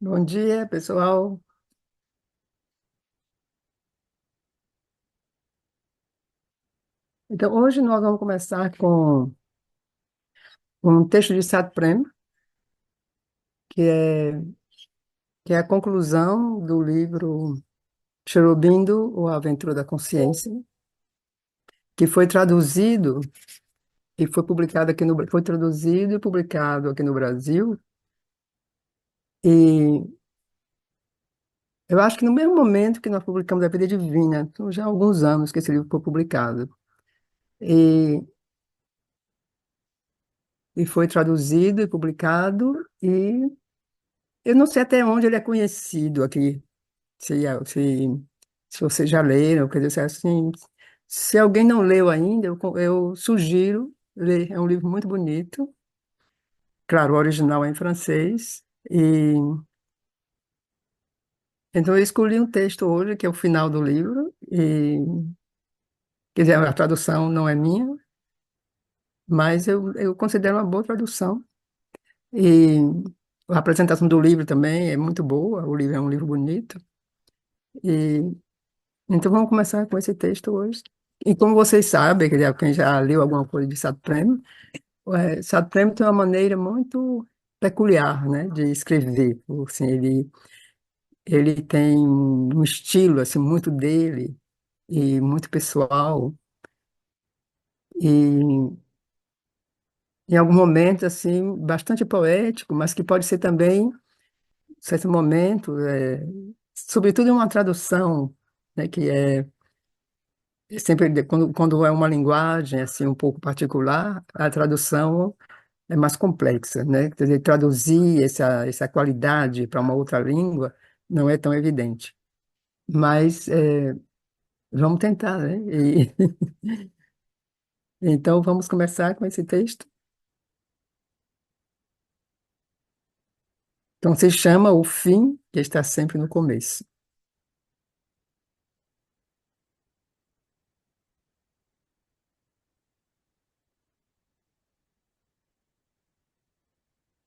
Bom dia, pessoal. Então, hoje nós vamos começar com um texto de Saint-Preux, que é, que é a conclusão do livro Cherubindo, ou A Aventura da Consciência, que foi traduzido e foi publicado aqui foi traduzido e publicado aqui no Brasil. E eu acho que no mesmo momento que nós publicamos A Vida Divina, então já há alguns anos que esse livro foi publicado. E, e foi traduzido e publicado, e eu não sei até onde ele é conhecido aqui. Se vocês já leram, quer dizer, assim, se alguém não leu ainda, eu sugiro ler. É um livro muito bonito. Claro, o original é em francês. E então eu escolhi um texto hoje, que é o final do livro. E, quer dizer, a tradução não é minha, mas eu considero uma boa tradução. E a apresentação do livro também é muito boa. O livro é um livro bonito. E então vamos começar com esse texto hoje. E como vocês sabem, quer dizer, quem já leu alguma coisa de Sartre, Sartre tem uma maneira muito peculiar, né, de escrever. Assim, ele tem um estilo assim muito dele e muito pessoal, e em algum momento assim bastante poético, mas que pode ser também, em certo momento, sobretudo em uma tradução, né, que é sempre quando é uma linguagem assim um pouco particular, a tradução é mais complexa, né? Quer dizer, traduzir essa qualidade para uma outra língua não é tão evidente. Mas vamos tentar, né? Então vamos começar com esse texto. Então se chama O Fim que está sempre no começo.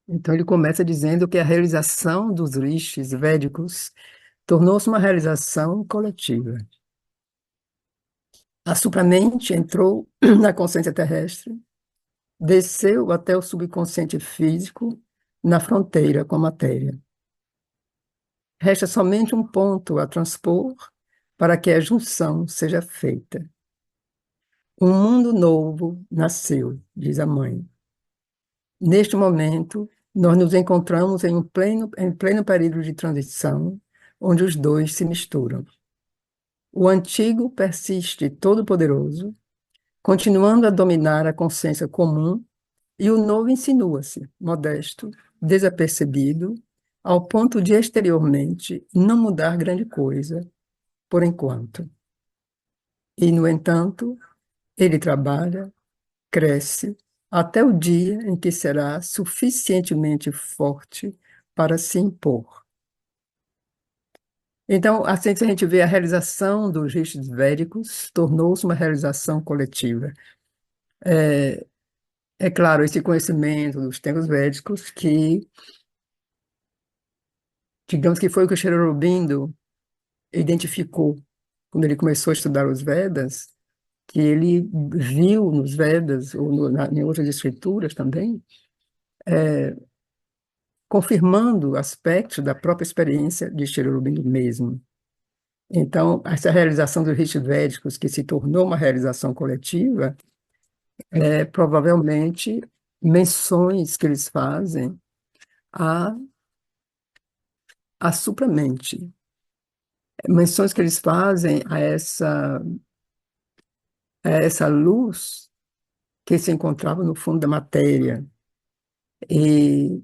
Então ele começa dizendo que a realização dos rishis védicos tornou-se uma realização coletiva. A supramente entrou na consciência terrestre, desceu até o subconsciente físico, na fronteira com a matéria. Resta somente um ponto a transpor para que a junção seja feita. Um mundo novo nasceu, diz a mãe. Neste momento, nós nos encontramos em pleno período de transição, onde os dois se misturam. O antigo persiste todo-poderoso, continuando a dominar a consciência comum, e o novo insinua-se, modesto, desapercebido, ao ponto de exteriormente não mudar grande coisa, por enquanto. E, no entanto, ele trabalha, cresce, até o dia em que será suficientemente forte para se impor. Então, assim que a gente vê a realização dos rishis védicos, tornou-se uma realização coletiva. É claro, esse conhecimento dos tempos védicos que, digamos que foi o que o Sri Aurobindo identificou quando ele começou a estudar os Vedas, que ele viu nos Vedas, ou em outras escrituras também, confirmando aspectos da própria experiência de Sri Aurobindo mesmo. Então, essa realização dos ritos védicos, que se tornou uma realização coletiva, é provavelmente menções que eles fazem à, à supramente, menções que eles fazem a essa luz que se encontrava no fundo da matéria. E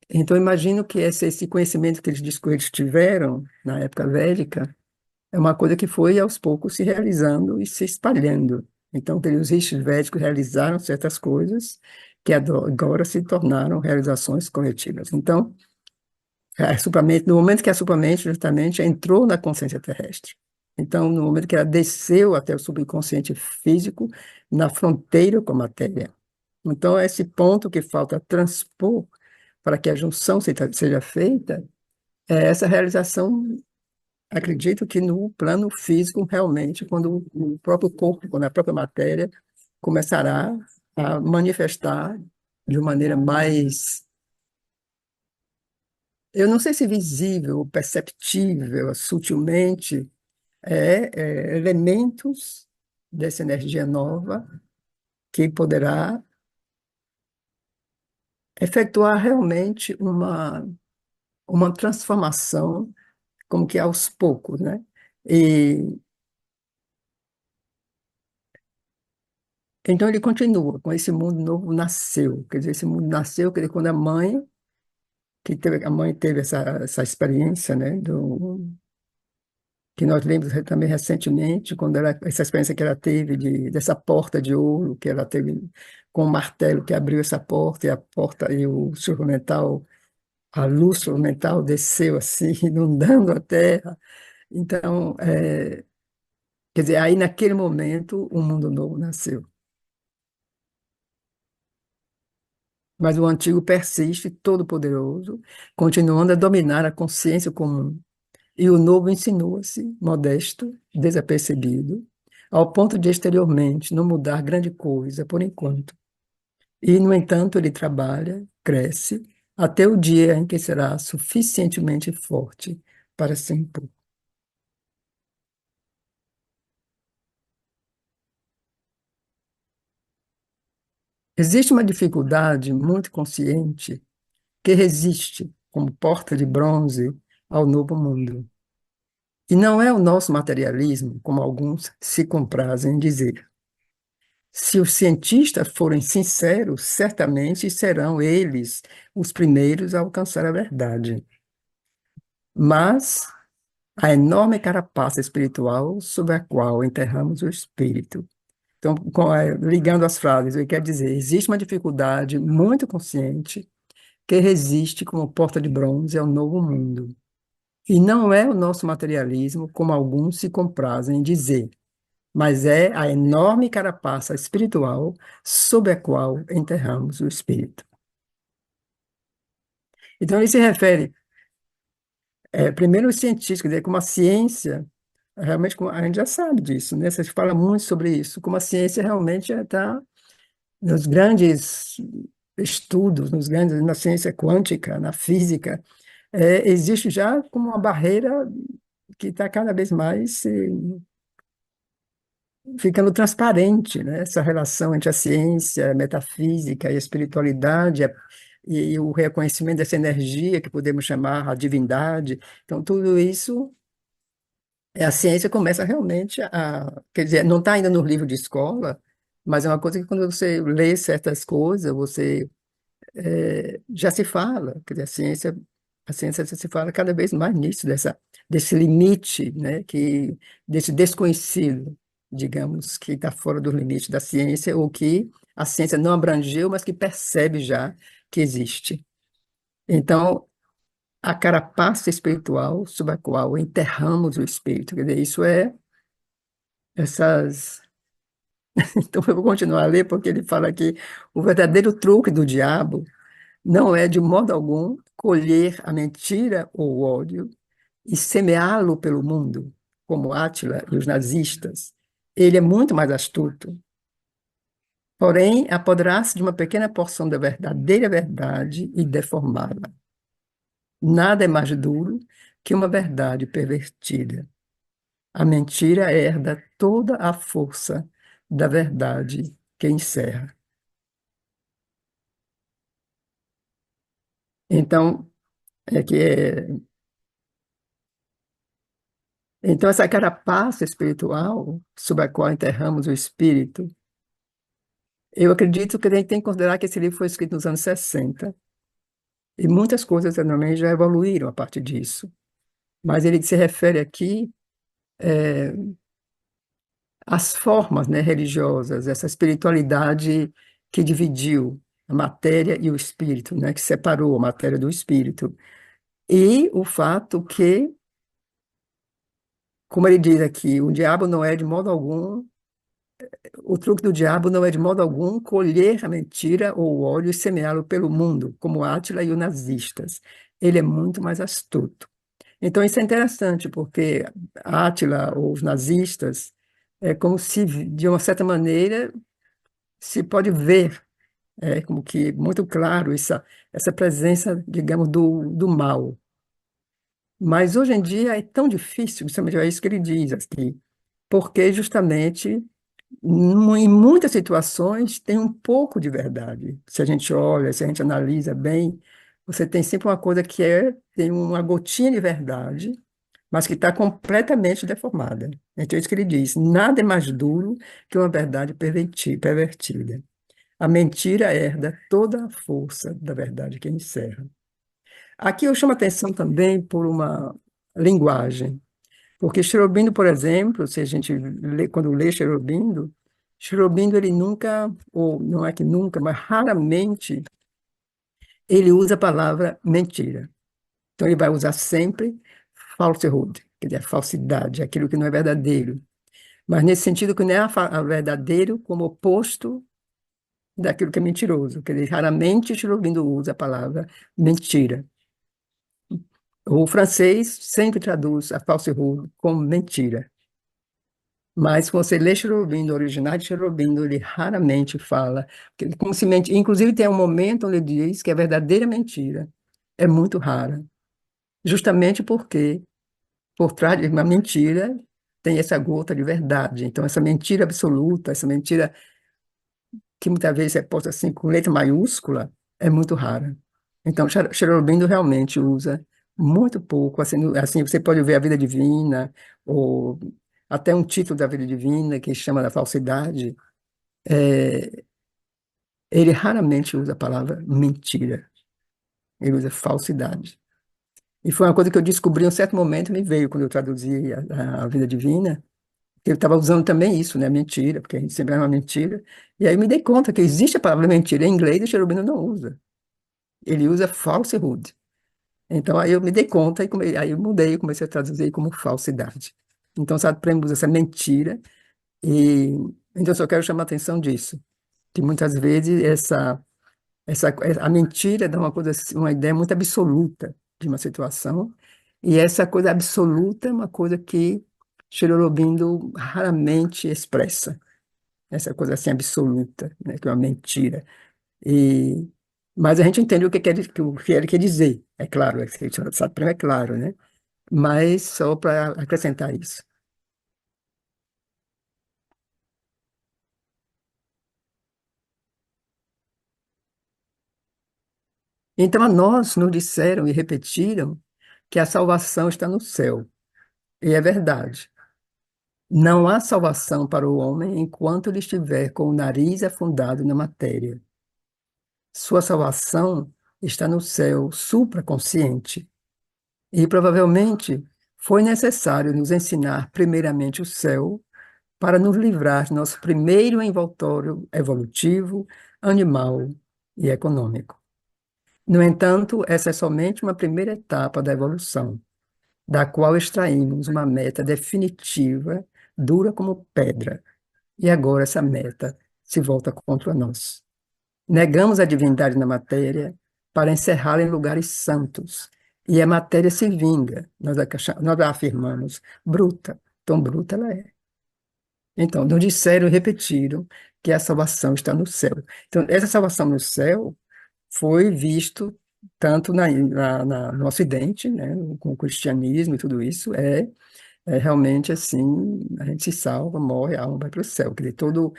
então, imagino que esse conhecimento que eles tiveram na época védica é uma coisa que foi aos poucos se realizando e se espalhando. Então, os rishis védicos realizaram certas coisas que agora se tornaram realizações coletivas. Então, no momento que a supramente justamente entrou na consciência terrestre. Então, no momento que ela desceu até o subconsciente físico, na fronteira com a matéria. Então, é esse ponto que falta transpor para que a junção seja feita, é essa realização, acredito que no plano físico, realmente, quando o próprio corpo, quando a própria matéria começará a manifestar de uma maneira mais, eu não sei se visível, perceptível, sutilmente, elementos dessa energia nova que poderá efetuar realmente uma transformação, como que aos poucos, né? E então ele continua com esse mundo novo nasceu, quer dizer, esse mundo nasceu, quer dizer, quando a mãe teve essa experiência, né, que nós lemos também recentemente, quando essa experiência que ela teve dessa porta de ouro, que ela teve com o martelo que abriu essa porta, e a porta e o surco mental, a luz surco mental desceu assim, inundando a terra. Então, quer dizer, aí naquele momento, um mundo novo nasceu. Mas o antigo persiste, todo-poderoso, continuando a dominar a consciência comum. E o novo insinua-se, modesto, desapercebido, ao ponto de exteriormente não mudar grande coisa por enquanto. E, no entanto, ele trabalha, cresce, até o dia em que será suficientemente forte para se impor. Existe uma dificuldade muito consciente que resiste, como porta de bronze, ao novo mundo. E não é o nosso materialismo, como alguns se comprazem em dizer. Se os cientistas forem sinceros, certamente serão eles os primeiros a alcançar a verdade. Mas a enorme carapaça espiritual sob a qual enterramos o espírito. Então, ligando as frases, eu quero dizer, existe uma dificuldade muito consciente que resiste como porta de bronze ao novo mundo. E não é o nosso materialismo, como alguns se comprazem em dizer, mas é a enorme carapaça espiritual sob a qual enterramos o espírito. Então, ele se refere, primeiro, os cientistas, quer dizer, como a ciência, realmente, a gente já sabe disso, né? Você fala muito sobre isso, como a ciência realmente está nos grandes estudos, na ciência quântica, na física, existe já como uma barreira que está cada vez mais ficando transparente, né? Essa relação entre a ciência, a metafísica e a espiritualidade, e o reconhecimento dessa energia que podemos chamar a divindade. Então, tudo isso, a ciência começa realmente quer dizer, não está ainda no livro de escola, mas é uma coisa que quando você lê certas coisas, você já se fala, quer dizer, a ciência já se fala cada vez mais nisso, desse limite, né, desse desconhecido, digamos, que está fora do limite da ciência, ou que a ciência não abrangeu, mas que percebe já que existe. Então, a carapaça espiritual sob a qual enterramos o espírito, quer dizer, isso essas. Então, eu vou continuar a ler, porque ele fala que o verdadeiro truque do diabo não é, de modo algum, colher a mentira ou o ódio e semeá-lo pelo mundo, como Átila e os nazistas. Ele é muito mais astuto. Porém, apoderar-se de uma pequena porção da verdadeira verdade e deformá-la. Nada é mais duro que uma verdade pervertida. A mentira herda toda a força da verdade que encerra. Então, é que é Então, essa carapaça espiritual, sob a qual enterramos o espírito, eu acredito que a gente tem que considerar que esse livro foi escrito nos anos 60, e muitas coisas também já evoluíram a partir disso. Mas ele se refere aqui às formas, né, religiosas, essa espiritualidade que dividiu a matéria e o espírito, né, que separou a matéria do espírito. E o fato que, como ele diz aqui, o diabo não é de modo algum O truque do diabo não é de modo algum colher a mentira ou o ódio e semeá-lo pelo mundo, como Átila e os nazistas. Ele é muito mais astuto. Então, isso é interessante, porque Átila ou os nazistas é como se, de uma certa maneira, se pode ver, como que muito claro essa presença, digamos, do mal. Mas hoje em dia é tão difícil, principalmente é isso que ele diz aqui, porque justamente em muitas situações tem um pouco de verdade. Se a gente olha, se a gente analisa bem, você tem sempre uma coisa tem uma gotinha de verdade, mas que está completamente deformada. Então é isso que ele diz: nada é mais duro que uma verdade pervertida. A mentira herda toda a força da verdade que encerra. Aqui eu chamo a atenção também por uma linguagem, porque Cherubino, por exemplo, se a gente lê, quando lê Cherubino, Cherubino ele nunca, ou não é que nunca, mas raramente ele usa a palavra mentira. Então ele vai usar sempre falsehood, quer dizer, a falsidade, aquilo que não é verdadeiro. Mas nesse sentido que não é a verdadeiro como oposto daquilo que é mentiroso. Quer dizer, raramente Cherubino usa a palavra mentira. O francês sempre traduz a falsehood como mentira. Mas se você lê Cherubim, o original de Cherubim, ele raramente fala, como se inclusive tem um momento onde ele diz que a verdadeira mentira é muito rara, justamente porque por trás de uma mentira tem essa gota de verdade. Então essa mentira absoluta, essa mentira que muitas vezes é posta assim com letra maiúscula, é muito rara. Então Cherubim realmente usa muito pouco, assim você pode ver a vida divina ou até um título da vida divina que chama da falsidade. é, Ele raramente usa a palavra mentira, ele usa falsidade. E foi uma coisa que eu descobri em um certo momento, me veio quando eu traduzi a Vida Divina, que ele estava usando também isso, né, mentira, porque a gente sempre é uma mentira. E aí me dei conta que existe a palavra mentira em inglês e o Cherubino não usa. Ele usa falsehood. Então aí eu me dei conta aí eu mudei, comecei a traduzir como falsidade. Então, sabe, para mim usa essa mentira e então eu só quero chamar a atenção disso, que muitas vezes a mentira dá uma coisa, uma ideia muito absoluta de uma situação, e essa coisa absoluta é uma coisa que Aurobindo raramente expressa, essa coisa assim absoluta, né, que é uma mentira. E, mas a gente entende o que ele quer dizer, é claro, sabe, é claro, né? Mas só para acrescentar isso. Então a nós nos disseram e repetiram que a salvação está no céu, e é verdade. Não há salvação para o homem enquanto ele estiver com o nariz afundado na matéria. Sua salvação está no céu supraconsciente. E provavelmente foi necessário nos ensinar primeiramente o céu para nos livrar do nosso primeiro envoltório evolutivo, animal e econômico. No entanto, essa é somente uma primeira etapa da evolução, da qual extraímos uma meta definitiva, dura como pedra. E agora essa meta se volta contra nós. Negamos a divindade na matéria para encerrá-la em lugares santos. E a matéria se vinga. Nós a afirmamos bruta. Tão bruta ela é. Então, nos disseram e repetiram que a salvação está no céu. Então, essa salvação no céu foi visto tanto no Ocidente, né, com o cristianismo e tudo isso, é realmente assim, a gente se salva, morre, a alma vai para o céu. Quer dizer, todo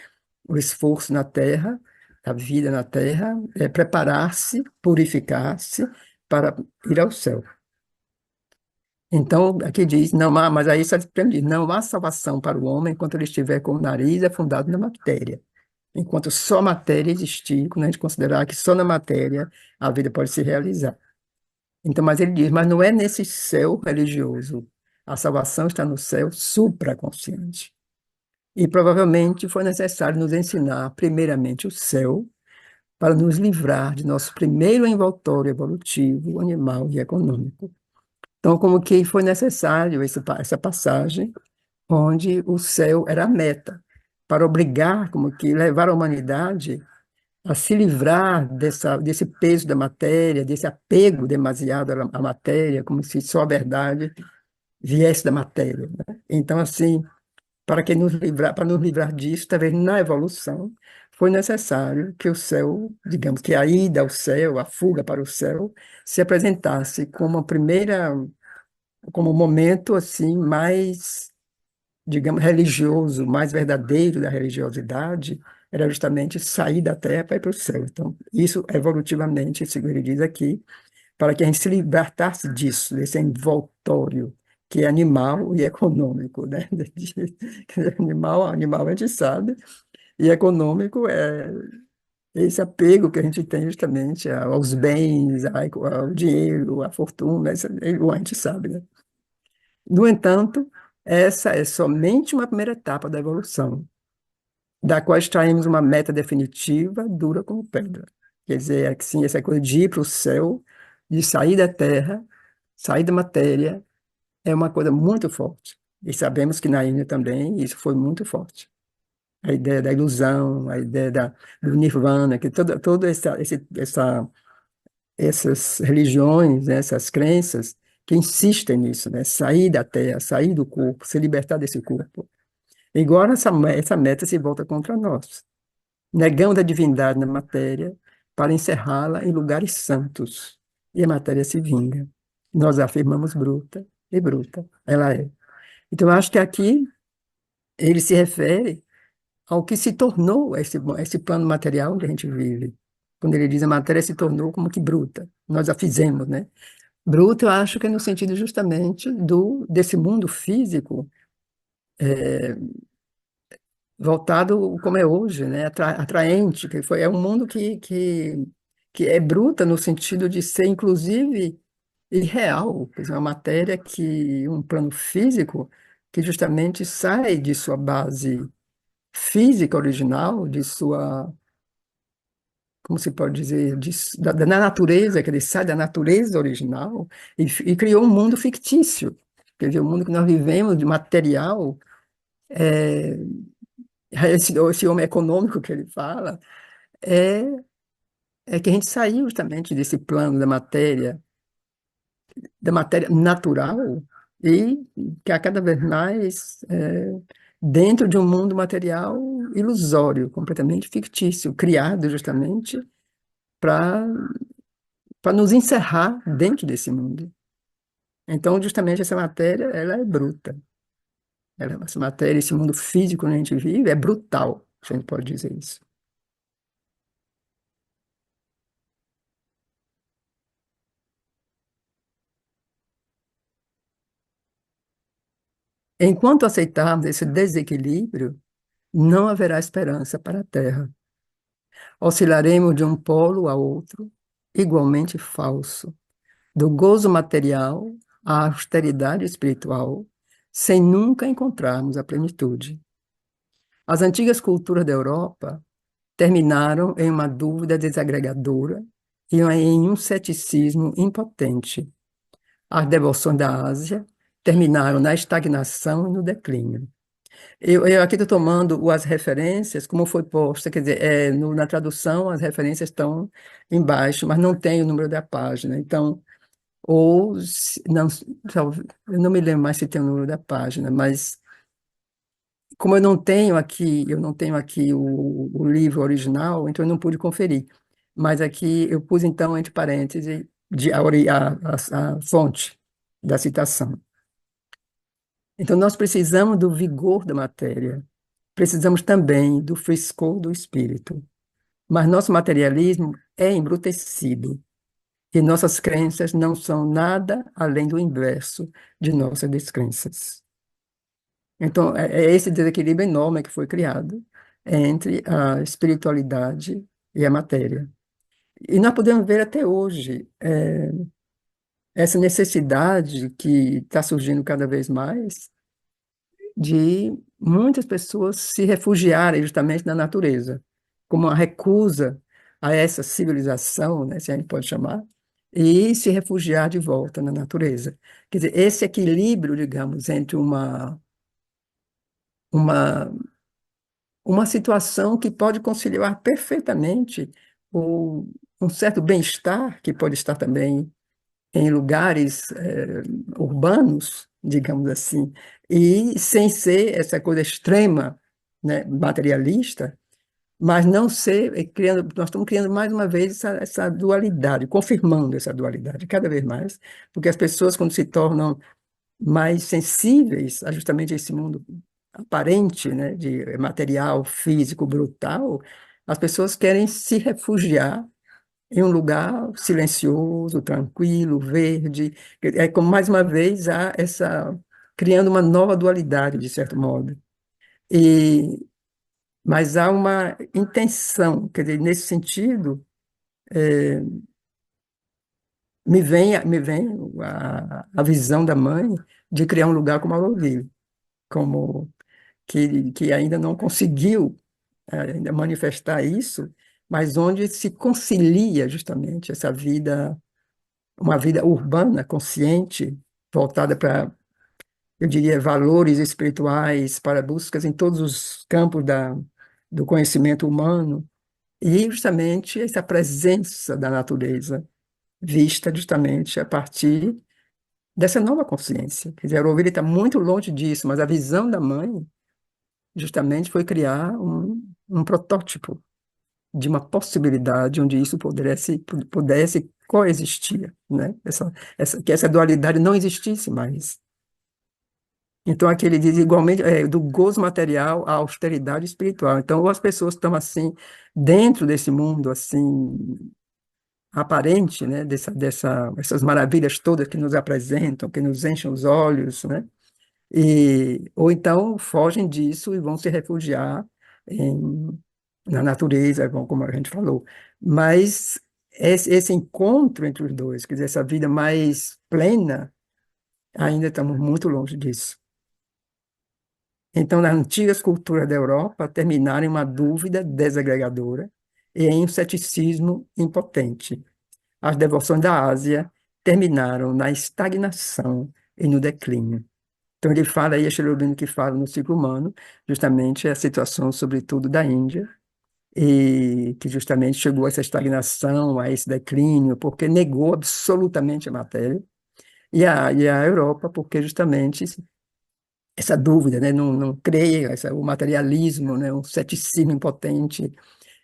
o esforço na Terra, a vida na Terra, é preparar-se, purificar-se para ir ao céu. Então, aqui diz, não há, mas aí só diz, não há salvação para o homem enquanto ele estiver com o nariz afundado na matéria. Enquanto só matéria existir, quando a gente considerar que só na matéria a vida pode se realizar. Então, mas ele diz, mas não é nesse céu religioso. A salvação está no céu supraconsciente. E provavelmente foi necessário nos ensinar, primeiramente, o céu, para nos livrar de nosso primeiro envoltório evolutivo, animal e econômico. Então, como que foi necessário essa passagem, onde o céu era a meta, para obrigar, como que levar a humanidade a se livrar desse peso da matéria, desse apego demasiado à matéria, como se só a verdade viesse da matéria, né? Então, assim, para nos livrar disso, talvez na evolução, foi necessário que o céu, digamos que a ida ao céu, a fuga para o céu, se apresentasse como a primeira, como um momento assim mais, digamos, religioso, mais verdadeiro da religiosidade, era justamente sair da terra para ir para o céu. Então, isso evolutivamente, segundo ele diz aqui, para que a gente se libertasse disso, desse envoltório que é animal e econômico, né? Animal a gente sabe, e econômico é esse apego que a gente tem justamente aos bens, ao dinheiro, à fortuna, a gente sabe, né? No entanto, essa é somente uma primeira etapa da evolução, da qual extraímos uma meta definitiva, dura como pedra. Quer dizer, é que sim, essa coisa de ir para o céu, de sair da terra, sair da matéria, é uma coisa muito forte. E sabemos que na Índia também isso foi muito forte. A ideia da ilusão, a ideia do nirvana, que toda essas religiões, né, essas crenças que insistem nisso, né, sair da terra, sair do corpo, se libertar desse corpo. E agora essa meta se volta contra nós, negando a divindade na matéria para encerrá-la em lugares santos. E a matéria se vinga. Nós a afirmamos bruta, e bruta ela é. Então, eu acho que aqui ele se refere ao que se tornou esse plano material onde a gente vive. Quando ele diz a matéria se tornou como que bruta, nós a fizemos, né? Bruta, eu acho que é no sentido justamente desse mundo físico voltado como é hoje, né? Atraente, é um mundo que é bruta no sentido de ser, inclusive, irreal, quer dizer, uma matéria um plano físico que justamente sai de sua base física original, de sua, como se pode dizer, da natureza, que ele sai da natureza original e criou um mundo fictício. Quer dizer, o mundo que nós vivemos, de material, é, esse homem econômico que ele fala, é, é que a gente saiu justamente desse plano da matéria natural e que a cada vez mais dentro de um mundo material ilusório, completamente fictício, criado justamente para nos encerrar dentro desse mundo. Então, justamente essa matéria, ela é bruta. Essa matéria, esse mundo físico que a gente vive é brutal, se a gente pode dizer isso. Enquanto aceitarmos esse desequilíbrio, não haverá esperança para a Terra. Oscilaremos de um polo a outro, igualmente falso, do gozo material à austeridade espiritual, sem nunca encontrarmos a plenitude. As antigas culturas da Europa terminaram em uma dúvida desagregadora e em um ceticismo impotente. As devoções da Ásia terminaram na estagnação e no declínio. Eu aqui estou tomando as referências, como foi posta, quer dizer, na tradução as referências estão embaixo, mas não tem o número da página. Então, não, eu não me lembro mais se tem o número da página, mas como eu não tenho aqui o livro original, então eu não pude conferir. Mas aqui eu pus então entre parênteses a fonte da citação. Então nós precisamos do vigor da matéria, precisamos também do frescor do espírito. Mas nosso materialismo é embrutecido e nossas crenças não são nada além do inverso de nossas descrenças. Então, é esse desequilíbrio enorme que foi criado entre a espiritualidade e a matéria. E nós podemos ver até hoje essa necessidade que está surgindo cada vez mais de muitas pessoas se refugiarem justamente na natureza, como uma recusa a essa civilização, né, se a gente pode chamar, e se refugiar de volta na natureza. Quer dizer, esse equilíbrio, digamos, entre uma uma situação que pode conciliar perfeitamente o, um certo bem-estar, que pode estar também em lugares urbanos, digamos assim, e sem ser essa coisa extrema, né, materialista, mas não ser, criando, nós estamos criando mais uma vez essa dualidade, confirmando essa dualidade cada vez mais, porque as pessoas, quando se tornam mais sensíveis a justamente esse mundo aparente, né, de material, físico, brutal, as pessoas querem se refugiar em um lugar silencioso, tranquilo, verde. É como, mais uma vez, há essa, criando uma nova dualidade, de certo modo. E, mas há uma intenção, quer dizer, nesse sentido, me vem a visão da mãe de criar um lugar como Auroville, como que ainda não conseguiu ainda manifestar isso, mas onde se concilia justamente essa vida, uma vida urbana, consciente, voltada para, eu diria, valores espirituais, para buscas em todos os campos do conhecimento humano, e justamente essa presença da natureza, vista justamente a partir dessa nova consciência. Quer dizer, a Auroville está muito longe disso, mas a visão da mãe justamente foi criar um protótipo de uma possibilidade onde isso pudesse coexistir, né? Que essa dualidade não existisse mais. Então, aqui ele diz igualmente, do gozo material à austeridade espiritual. Então, ou as pessoas estão assim, dentro desse mundo assim, aparente, né? Essas maravilhas todas que nos apresentam, que nos enchem os olhos, né? Ou então fogem disso e vão se refugiar na natureza, como a gente falou. Mas esse encontro entre os dois, quer dizer, essa vida mais plena, ainda estamos muito longe disso. Então, nas antigas culturas da Europa, terminaram em uma dúvida desagregadora e em um ceticismo impotente. As devoções da Ásia terminaram na estagnação e no declínio. Então, ele fala aí, é Sri que fala no ciclo humano, justamente a situação, sobretudo, da Índia, e que justamente chegou a essa estagnação, a esse declínio, porque negou absolutamente a matéria, e a Europa, porque justamente essa dúvida, né, não creia, o materialismo, né, um ceticismo impotente.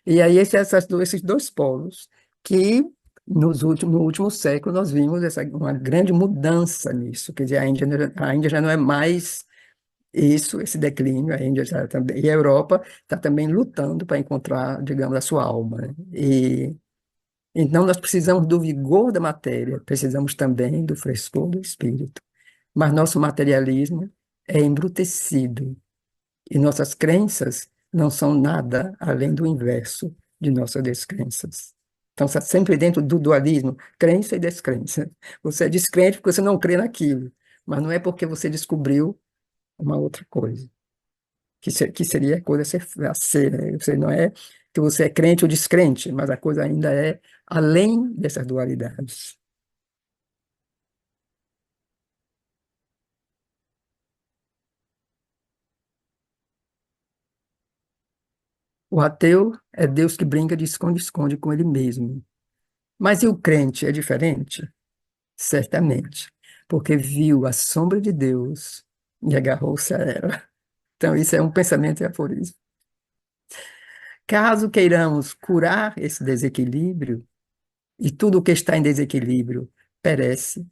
E aí esses dois polos que no último século nós vimos uma grande mudança nisso, quer dizer, a Índia já não é mais isso, esse declínio, a Índia já também, e a Europa está também lutando para encontrar, digamos, a sua alma, né? E então nós precisamos do vigor da matéria, precisamos também do frescor do espírito, mas nosso materialismo é embrutecido e nossas crenças não são nada além do inverso de nossas descrenças. Então, está sempre dentro do dualismo, crença e descrença. Você é descrente porque você não crê naquilo, mas não é porque você descobriu uma outra coisa, que seria a coisa a ser, né? Você não é que você é crente ou descrente, mas a coisa ainda é além dessas dualidades. O ateu é Deus que brinca de esconde-esconde com ele mesmo. Mas e o crente é diferente? Certamente, porque viu a sombra de Deus e agarrou-se a ela. Então, isso é um pensamento e aforismo. Caso queiramos curar esse desequilíbrio, e tudo o que está em desequilíbrio perece,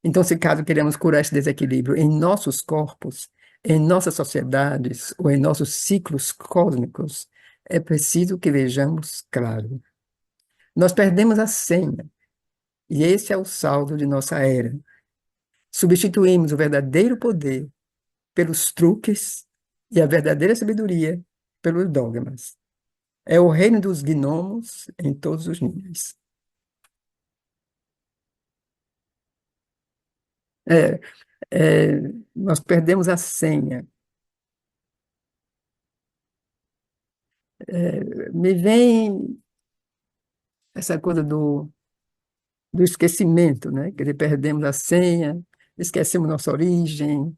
então, se caso queremos curar esse desequilíbrio em nossos corpos, em nossas sociedades ou em nossos ciclos cósmicos, é preciso que vejamos claro. Nós perdemos a senha, e esse é o saldo de nossa era. Substituímos o verdadeiro poder pelos truques e a verdadeira sabedoria pelos dogmas. É o reino dos gnomos em todos os níveis. É, nós perdemos a senha. Me vem essa coisa do esquecimento, né? Quer dizer, perdemos a senha, esquecemos nossa origem,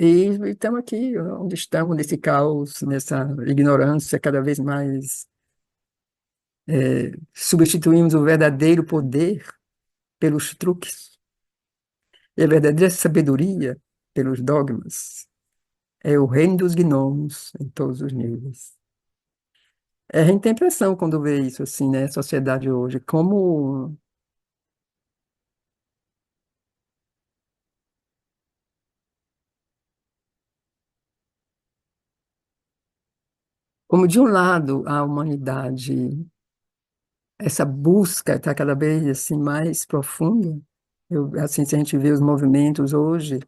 E estamos aqui, onde estamos, nesse caos, nessa ignorância cada vez mais. Substituímos o verdadeiro poder pelos truques e a verdadeira sabedoria pelos dogmas. É o reino dos gnomos em todos os níveis. A gente tem impressão quando vê isso assim, né? A sociedade hoje, como de um lado a humanidade, essa busca está cada vez assim mais profunda. Assim, se a gente vê os movimentos hoje,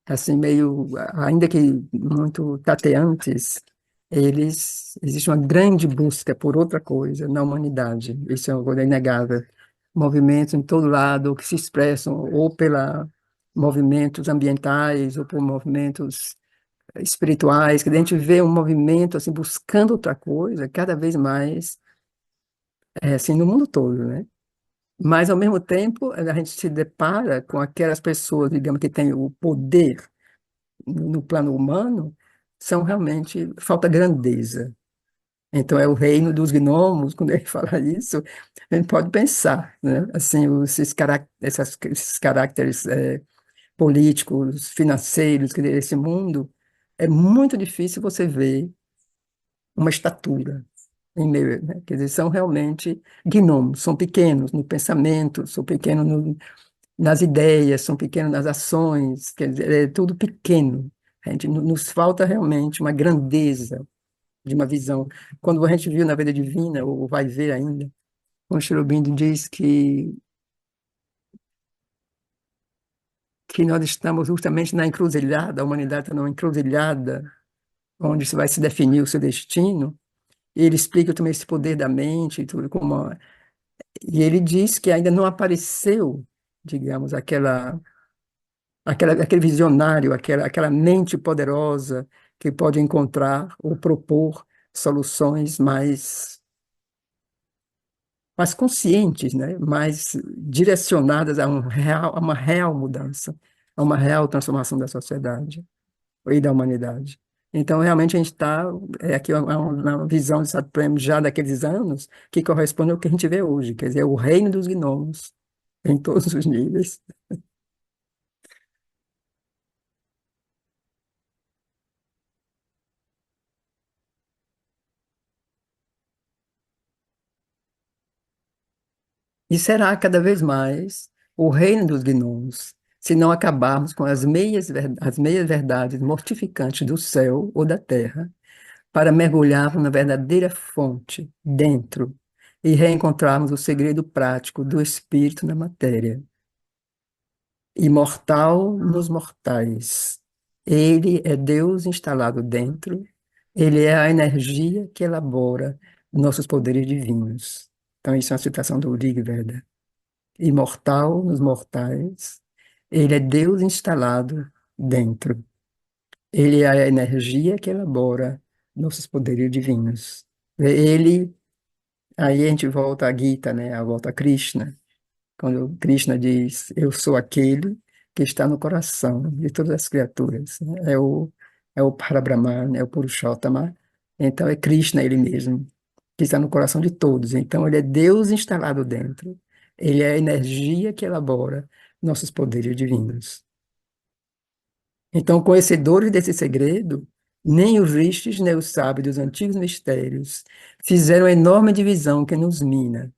assim meio, ainda que muito tateantes, existe uma grande busca por outra coisa na humanidade. Isso é uma coisa inegável. Movimentos em todo lado que se expressam ou pela movimentos ambientais ou por movimentos espirituais, que a gente vê um movimento assim buscando outra coisa cada vez mais, assim no mundo todo, né? Mas ao mesmo tempo a gente se depara com aquelas pessoas, digamos, que têm o poder no plano humano, são realmente falta grandeza. Então é o reino dos gnomos, quando ele fala isso, a gente pode pensar, né? Assim, esses caracteres políticos, financeiros, quer dizer, esse mundo, é muito difícil você ver uma estatura em meio, né? Quer dizer, são realmente gnomos, são pequenos no pensamento, são pequenos nas ideias, são pequenos nas ações, quer dizer, é tudo pequeno. A gente, nos falta realmente uma grandeza de uma visão. Quando a gente viu na vida divina, ou vai ver ainda, quando Sri Aurobindo diz que nós estamos justamente na encruzilhada, a humanidade está numa encruzilhada, onde se vai se definir o seu destino, e ele explica também esse poder da mente, e tudo e ele diz que ainda não apareceu, digamos, aquele visionário, aquela mente poderosa que pode encontrar ou propor soluções mais conscientes, né? Mais direcionadas a uma real mudança, a uma real transformação da sociedade e da humanidade. Então, realmente, a gente está aqui uma visão de Satyam já daqueles anos que corresponde ao que a gente vê hoje, quer dizer, o reino dos gnomos em todos os níveis. E será cada vez mais o reino dos gnomos, se não acabarmos com as meias verdades mortificantes do céu ou da terra, para mergulharmos na verdadeira fonte, dentro, e reencontrarmos o segredo prático do espírito na matéria, imortal nos mortais. Ele é Deus instalado dentro, ele é a energia que elabora nossos poderes divinos. Então, isso é uma citação do Rig Veda. Imortal nos mortais, ele é Deus instalado dentro. Ele é a energia que elabora nossos poderes divinos. Ele, aí a gente volta à Gita, né? A volta a Krishna, quando Krishna diz: Eu sou aquele que está no coração de todas as criaturas, né? É o Parabrahman, é o Purushottama. Então é Krishna ele mesmo, que está no coração de todos. Então ele é Deus instalado dentro. Ele é a energia que elabora nossos poderes divinos. Então, conhecedores desse segredo, nem os rishis, nem os sábios dos antigos mistérios fizeram a enorme divisão que nos mina.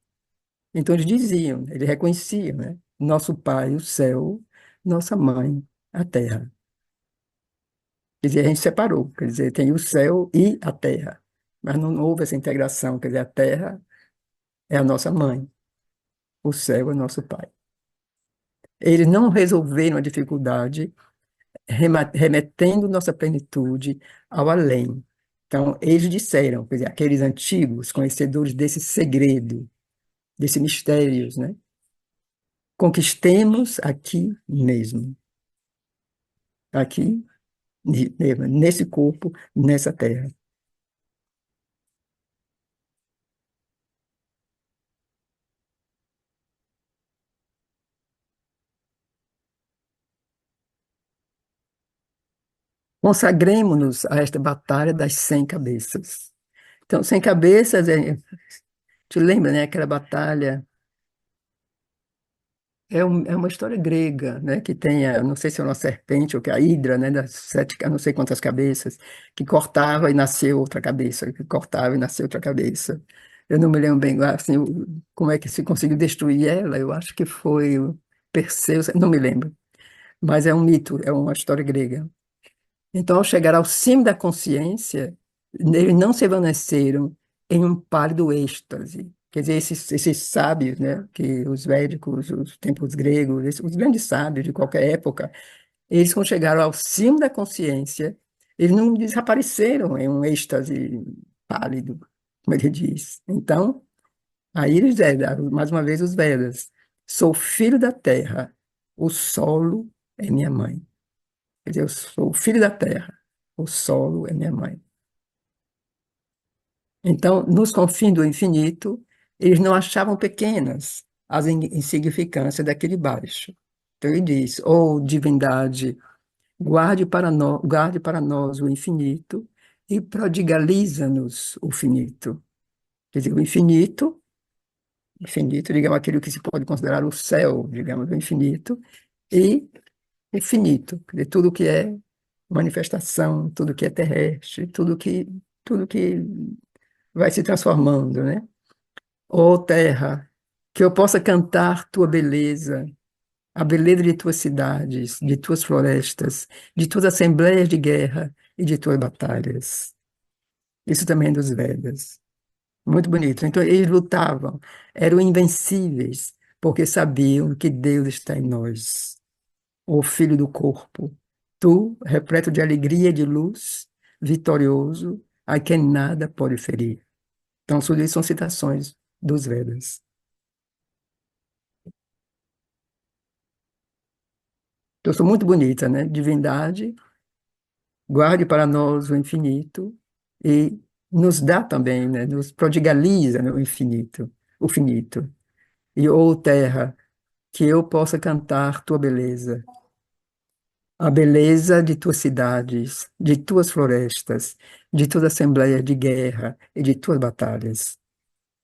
Então, eles diziam, eles reconheciam, né? Nosso pai, o céu, nossa mãe, a terra. Quer dizer, a gente separou, quer dizer, tem o céu e a terra. Mas não houve essa integração, quer dizer, a terra é a nossa mãe, o céu é nosso pai. Eles não resolveram a dificuldade remetendo nossa plenitude ao além. Então, eles disseram, quer dizer, aqueles antigos conhecedores desse segredo, desse mistérios, né? Conquistemos aqui mesmo, aqui mesmo, nesse corpo, nessa terra. Consagremos-nos a esta batalha das 100 cabeças. Então, 100 cabeças, te lembra, né, aquela batalha. É uma história grega, né, que tem, não sei se é uma serpente ou que é a Hidra, né, das sete, não sei quantas cabeças, que cortava e nasceu outra cabeça, que cortava e nasceu outra cabeça. Eu não me lembro bem, assim, como é que se conseguiu destruir ela. Eu acho que foi o Perseu, não me lembro, mas é um mito, é uma história grega. Então, ao chegar ao cimo da consciência, eles não se evaneceram em um pálido êxtase. Quer dizer, esses sábios, né, que os védicos, os tempos gregos, os grandes sábios de qualquer época, eles, quando chegaram ao cimo da consciência, eles não desapareceram em um êxtase pálido, como ele diz. Então, aí eles deram, mais uma vez, os Vedas. Sou filho da terra, o solo é minha mãe. Quer dizer, eu sou filho da terra, o solo é minha mãe. Então, nos confins do infinito, eles não achavam pequenas as insignificâncias daquele baixo. Então ele diz, divindade, guarde para nós o infinito e prodigaliza-nos o finito. Quer dizer, o infinito, infinito, digamos, aquilo que se pode considerar o céu, digamos, o infinito, e o finito, quer dizer, tudo que é manifestação, tudo que é terrestre, tudo que vai se transformando, né? Ó terra, que eu possa cantar tua beleza, a beleza de tuas cidades, de tuas florestas, de tuas assembleias de guerra e de tuas batalhas. Isso também é dos Vedas. Muito bonito. Então, eles lutavam, eram invencíveis, porque sabiam que Deus está em nós, o Filho do corpo. Tu, repleto de alegria e de luz, vitorioso, a quem nada pode ferir. Então, tudo isso são citações dos Vedas. Então, são muito bonita, né? Divindade, guarde para nós o infinito e nos dá também, né? Nos prodigaliza, né, o infinito, o finito. E, ó terra, que eu possa cantar tua beleza, a beleza de tuas cidades, de tuas florestas, de tua assembleia de guerra e de tuas batalhas.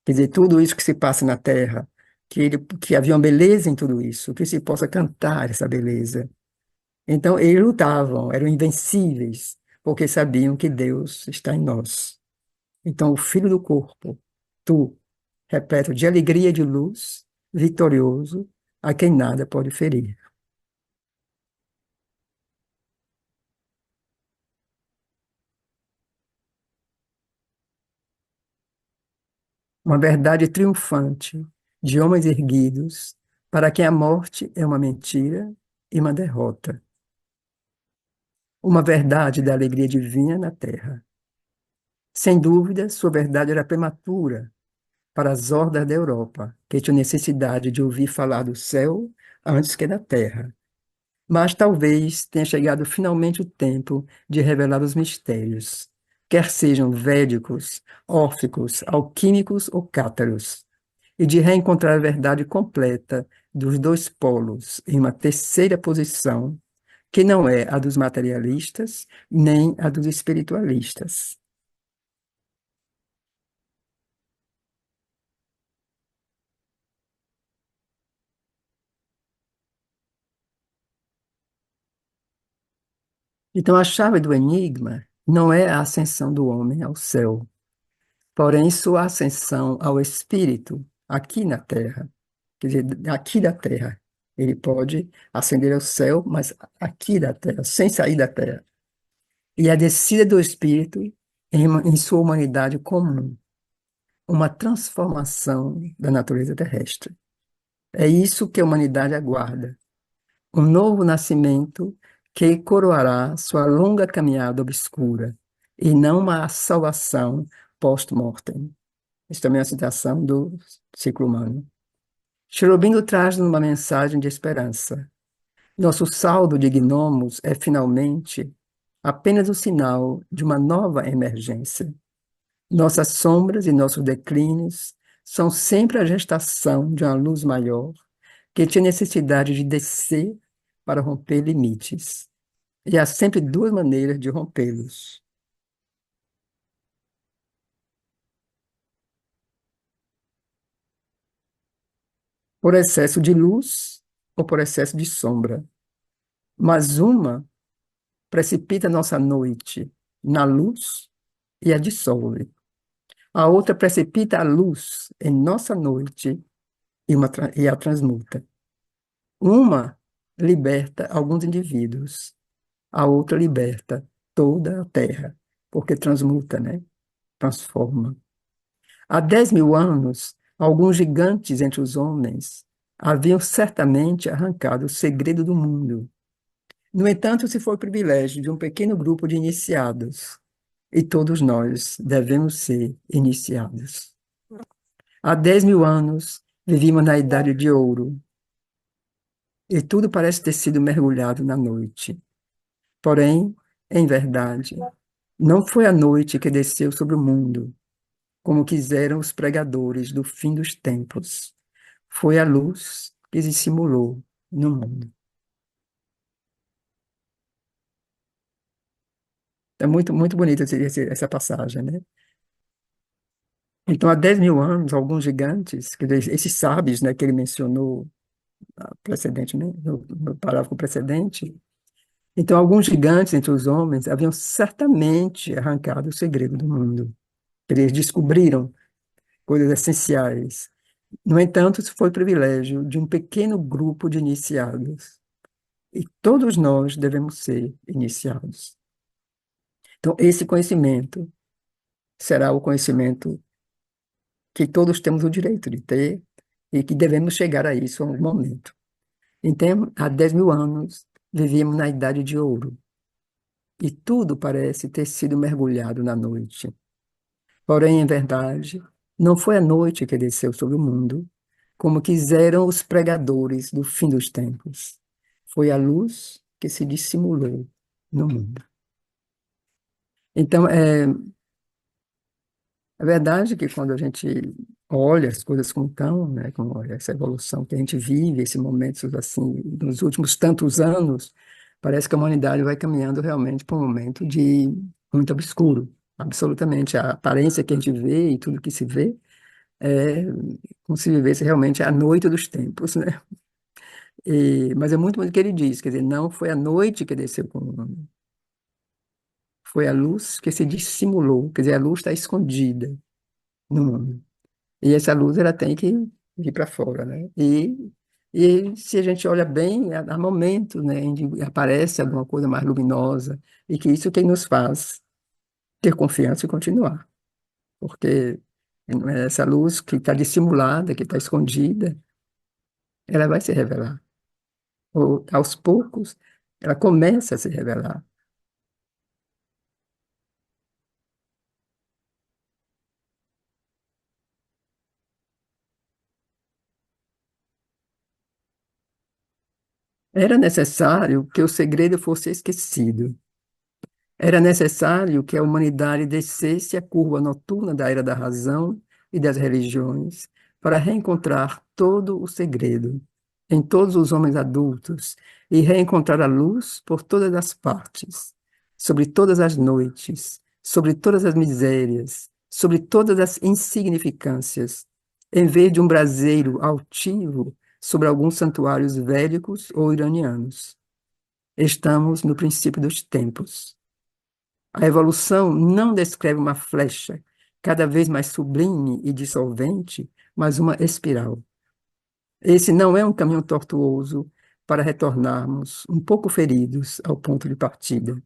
Quer dizer, tudo isso que se passa na terra, que havia uma beleza em tudo isso, que se possa cantar essa beleza. Então, eles lutavam, eram invencíveis, porque sabiam que Deus está em nós. Então, o filho do corpo, tu, repleto de alegria e de luz, vitorioso, a quem nada pode ferir. Uma verdade triunfante de homens erguidos, para quem a morte é uma mentira e uma derrota. Uma verdade da alegria divina na terra. Sem dúvida, sua verdade era prematura para as hordas da Europa, que tinham necessidade de ouvir falar do céu antes que da terra. Mas talvez tenha chegado finalmente o tempo de revelar os mistérios, quer sejam védicos, órficos, alquímicos ou cátaros, e de reencontrar a verdade completa dos dois polos em uma terceira posição, que não é a dos materialistas nem a dos espiritualistas. Então, a chave do enigma não é a ascensão do homem ao céu, porém sua ascensão ao espírito aqui na Terra. Quer dizer, aqui da Terra. Ele pode ascender ao céu, mas aqui da Terra, sem sair da Terra. E a descida do espírito em sua humanidade comum, uma transformação da natureza terrestre. É isso que a humanidade aguarda, um novo nascimento que coroará sua longa caminhada obscura, e não uma salvação post-mortem. Isso também é uma citação do ciclo humano. Sri Aurobindo traz uma mensagem de esperança. Nosso saldo de gnomos é, finalmente, apenas o sinal de uma nova emergência. Nossas sombras e nossos declínios são sempre a gestação de uma luz maior que tinha necessidade de descer para romper limites. E há sempre duas maneiras de rompê-los: por excesso de luz ou por excesso de sombra. Mas uma precipita nossa noite na luz e a dissolve. A outra precipita a luz em nossa noite e a transmuta. Uma liberta alguns indivíduos, a outra liberta toda a terra, porque transmuta, né? Transforma. Há 10.000 anos, alguns gigantes entre os homens haviam certamente arrancado o segredo do mundo. No entanto, se foi o privilégio de um pequeno grupo de iniciados, e todos nós devemos ser iniciados. Há 10.000 anos, vivíamos na Idade de Ouro, e tudo parece ter sido mergulhado na noite. Porém, em verdade, não foi a noite que desceu sobre o mundo, como quiseram os pregadores do fim dos tempos. Foi a luz que se simulou no mundo. É muito, muito bonita essa passagem, né? Então, há 10.000 anos, alguns gigantes, quer dizer, esses sábios, né, que ele mencionou precedente, né, no parágrafo precedente, então, alguns gigantes entre os homens haviam certamente arrancado o segredo do mundo. Eles descobriram coisas essenciais. No entanto, isso foi privilégio de um pequeno grupo de iniciados. E todos nós devemos ser iniciados. Então, esse conhecimento será o conhecimento que todos temos o direito de ter e que devemos chegar a isso em algum momento. Então, há 10.000 anos, vivíamos na Idade de Ouro e tudo parece ter sido mergulhado na noite. Porém, em verdade, não foi a noite que desceu sobre o mundo, como quiseram os pregadores do fim dos tempos. Foi a luz que se dissimulou no mundo. Então, é verdade que quando a gente olha as coisas com calma, né, com essa evolução que a gente vive, esse momento assim, nos últimos tantos anos, parece que a humanidade vai caminhando realmente para um momento de muito obscuro. Absolutamente, a aparência que a gente vê e tudo que se vê é como se vivesse realmente a noite dos tempos, né? Mas é muito o que ele diz, quer dizer, não foi a noite que desceu com o mundo, foi a luz que se dissimulou, quer dizer, a luz está escondida no mundo. E essa luz ela tem que vir para fora, né? E se a gente olha bem, há momentos, né, em que aparece alguma coisa mais luminosa, e que isso é que nos faz ter confiança e continuar, porque essa luz que está dissimulada, que está escondida, ela vai se revelar. Ou, aos poucos, ela começa a se revelar. Era necessário que o segredo fosse esquecido. Era necessário que a humanidade descesse a curva noturna da era da razão e das religiões para reencontrar todo o segredo em todos os homens adultos e reencontrar a luz por todas as partes, sobre todas as noites, sobre todas as misérias, sobre todas as insignificâncias, em vez de um braseiro altivo sobre alguns santuários védicos ou iranianos. Estamos no princípio dos tempos. A evolução não descreve uma flecha cada vez mais sublime e dissolvente, mas uma espiral. Esse não é um caminho tortuoso para retornarmos um pouco feridos ao ponto de partida.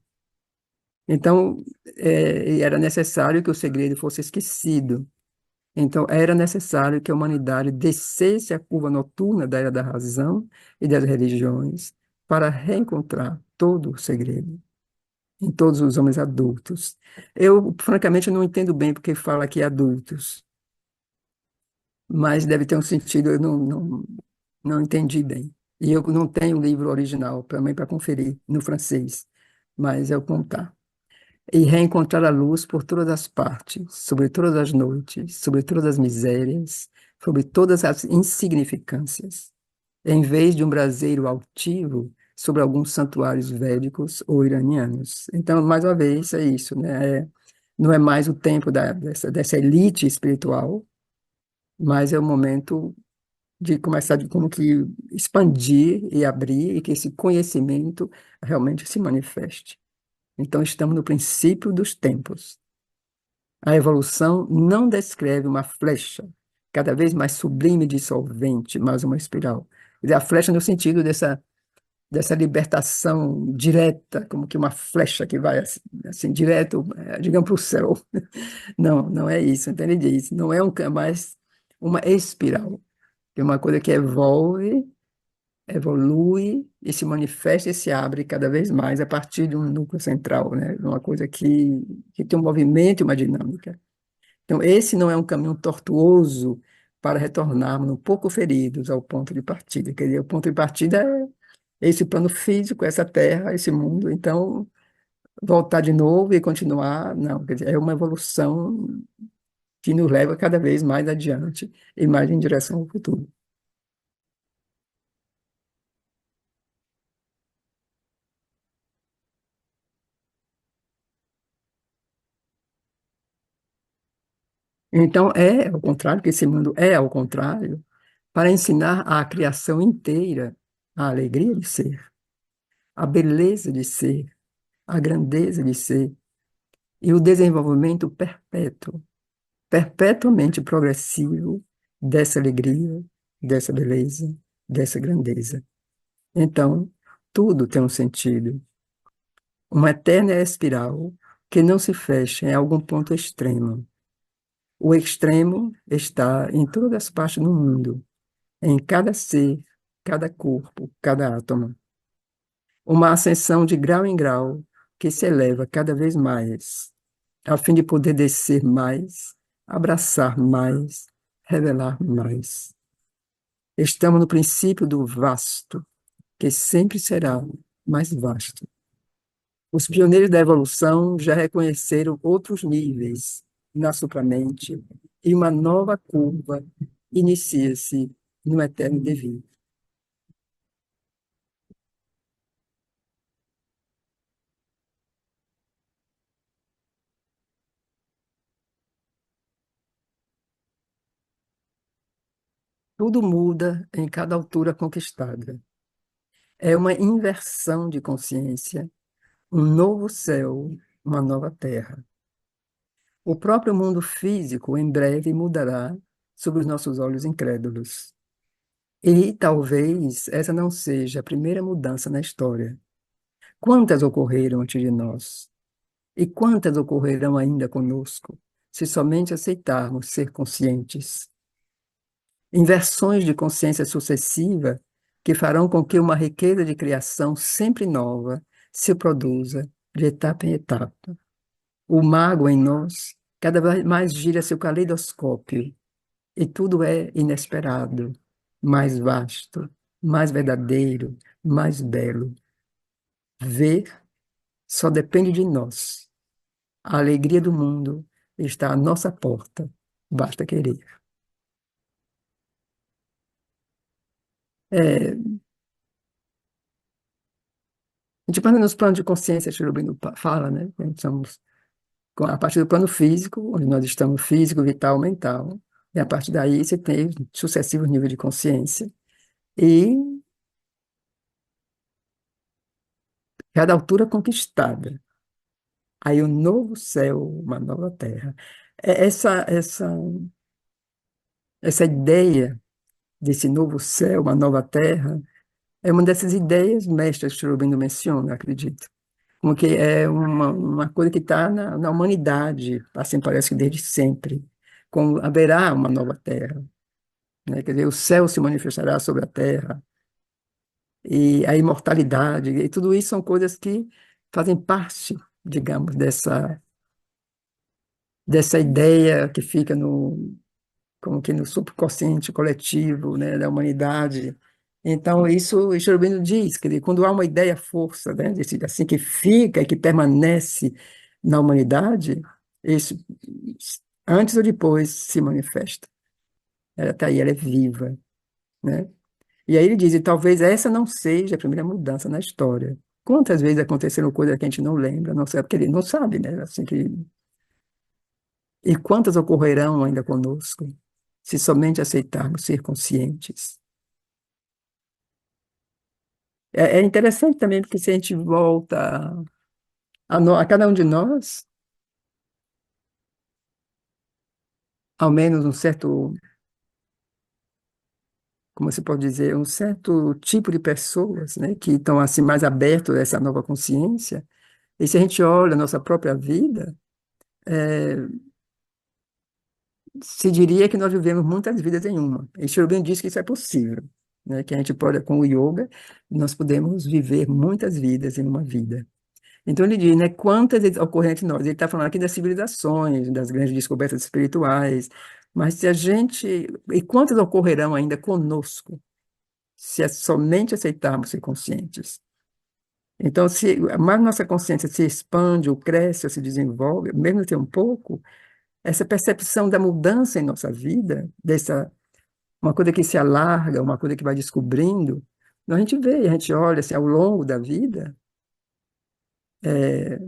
Então, era necessário que o segredo fosse esquecido. Então, era necessário que a humanidade descesse a curva noturna da era da razão e das religiões para reencontrar todo o segredo em todos os homens adultos. Eu, francamente, não entendo bem porque fala aqui adultos, mas deve ter um sentido, eu não entendi bem. E eu não tenho o livro original também para conferir no francês, mas é o contar. E reencontrar a luz por todas as partes, sobre todas as noites, sobre todas as misérias, sobre todas as insignificâncias. Em vez de um braseiro altivo sobre alguns santuários védicos ou iranianos. Então, mais uma vez, é isso, né? Não é mais o tempo dessa elite espiritual, mas é o momento de começar de como que expandir e abrir e que esse conhecimento realmente se manifeste. Então, estamos no princípio dos tempos. A evolução não descreve uma flecha cada vez mais sublime e dissolvente, mas uma espiral. Quer dizer, a flecha no sentido dessa libertação direta, como que uma flecha que vai assim direto, digamos, para o céu. Não, não é isso, entende disso? Não é mais uma espiral, é uma coisa que evolui e se manifesta e se abre cada vez mais a partir de um núcleo central, né? Uma coisa que tem um movimento e uma dinâmica. Então, esse não é um caminho tortuoso para retornarmos um pouco feridos ao ponto de partida. Quer dizer, o ponto de partida é esse plano físico, essa terra, esse mundo. Então, voltar de novo e continuar, não, quer dizer, é uma evolução que nos leva cada vez mais adiante e mais em direção ao futuro. Então, é ao contrário, que esse mundo é ao contrário, para ensinar à criação inteira a alegria de ser, a beleza de ser, a grandeza de ser e o desenvolvimento perpétuo, perpetuamente progressivo dessa alegria, dessa beleza, dessa grandeza. Então, tudo tem um sentido. Uma eterna espiral que não se fecha em algum ponto extremo. O extremo está em todas as partes do mundo, em cada ser, cada corpo, cada átomo. Uma ascensão de grau em grau que se eleva cada vez mais, a fim de poder descer mais, abraçar mais, revelar mais. Estamos no princípio do vasto, que sempre será mais vasto. Os pioneiros da evolução já reconheceram outros níveis na supramente e uma nova curva inicia-se no eterno devir. Tudo muda em cada altura conquistada. É uma inversão de consciência, um novo céu, uma nova terra. O próprio mundo físico em breve mudará sob os nossos olhos incrédulos. E talvez essa não seja a primeira mudança na história. Quantas ocorreram antes de nós? E quantas ocorrerão ainda conosco, se somente aceitarmos ser conscientes? Inversões de consciência sucessiva que farão com que uma riqueza de criação sempre nova se produza de etapa em etapa. O mago em nós cada vez mais gira seu caleidoscópio e tudo é inesperado, mais vasto, mais verdadeiro, mais belo. Ver só depende de nós. A alegria do mundo está à nossa porta, basta querer. É, a gente pensa nos planos de consciência, Cherubino fala, né? Que somos a partir do plano físico, onde nós estamos físico, vital, mental, e a partir daí você tem sucessivos níveis de consciência, e cada altura conquistada. Aí um novo céu, uma nova terra. Essa ideia desse novo céu, uma nova terra, é uma dessas ideias mestras que o Cherubino menciona, acredito. Como que é uma coisa que está na humanidade, assim parece que desde sempre. Como haverá uma nova terra, né? Quer dizer, o céu se manifestará sobre a terra, e a imortalidade, e tudo isso são coisas que fazem parte, digamos, dessa ideia que fica como que no subconsciente coletivo, né, da humanidade. Então, isso o Cherubino diz, que quando há uma ideia força, né, assim, que fica e que permanece na humanidade, isso antes ou depois se manifesta. Ela está aí, ela é viva, né? E aí ele diz, e talvez essa não seja a primeira mudança na história. Quantas vezes aconteceram coisas que a gente não lembra, não sabe, porque ele não sabe, né? Assim que, e quantas ocorrerão ainda conosco, se somente aceitarmos ser conscientes. É interessante também, porque se a gente volta a cada um de nós, ao menos um certo, como se pode dizer, um certo tipo de pessoas, né, que estão assim mais abertos a essa nova consciência, e se a gente olha a nossa própria vida, é, se diria que nós vivemos muitas vidas em uma. E Shirobin diz que isso é possível, né, que a gente pode, com o yoga, nós podemos viver muitas vidas em uma vida. Então ele diz, né, quantas vezes ocorrem entre nós. Ele está falando aqui das civilizações, das grandes descobertas espirituais, mas se a gente, e quantas ocorrerão ainda conosco, se é somente aceitarmos ser conscientes. Então, se mais nossa consciência se expande, ou cresce, ou se desenvolve, mesmo que um pouco, essa percepção da mudança em nossa vida, dessa uma coisa que se alarga, uma coisa que vai descobrindo, a gente vê, a gente olha assim, ao longo da vida, é,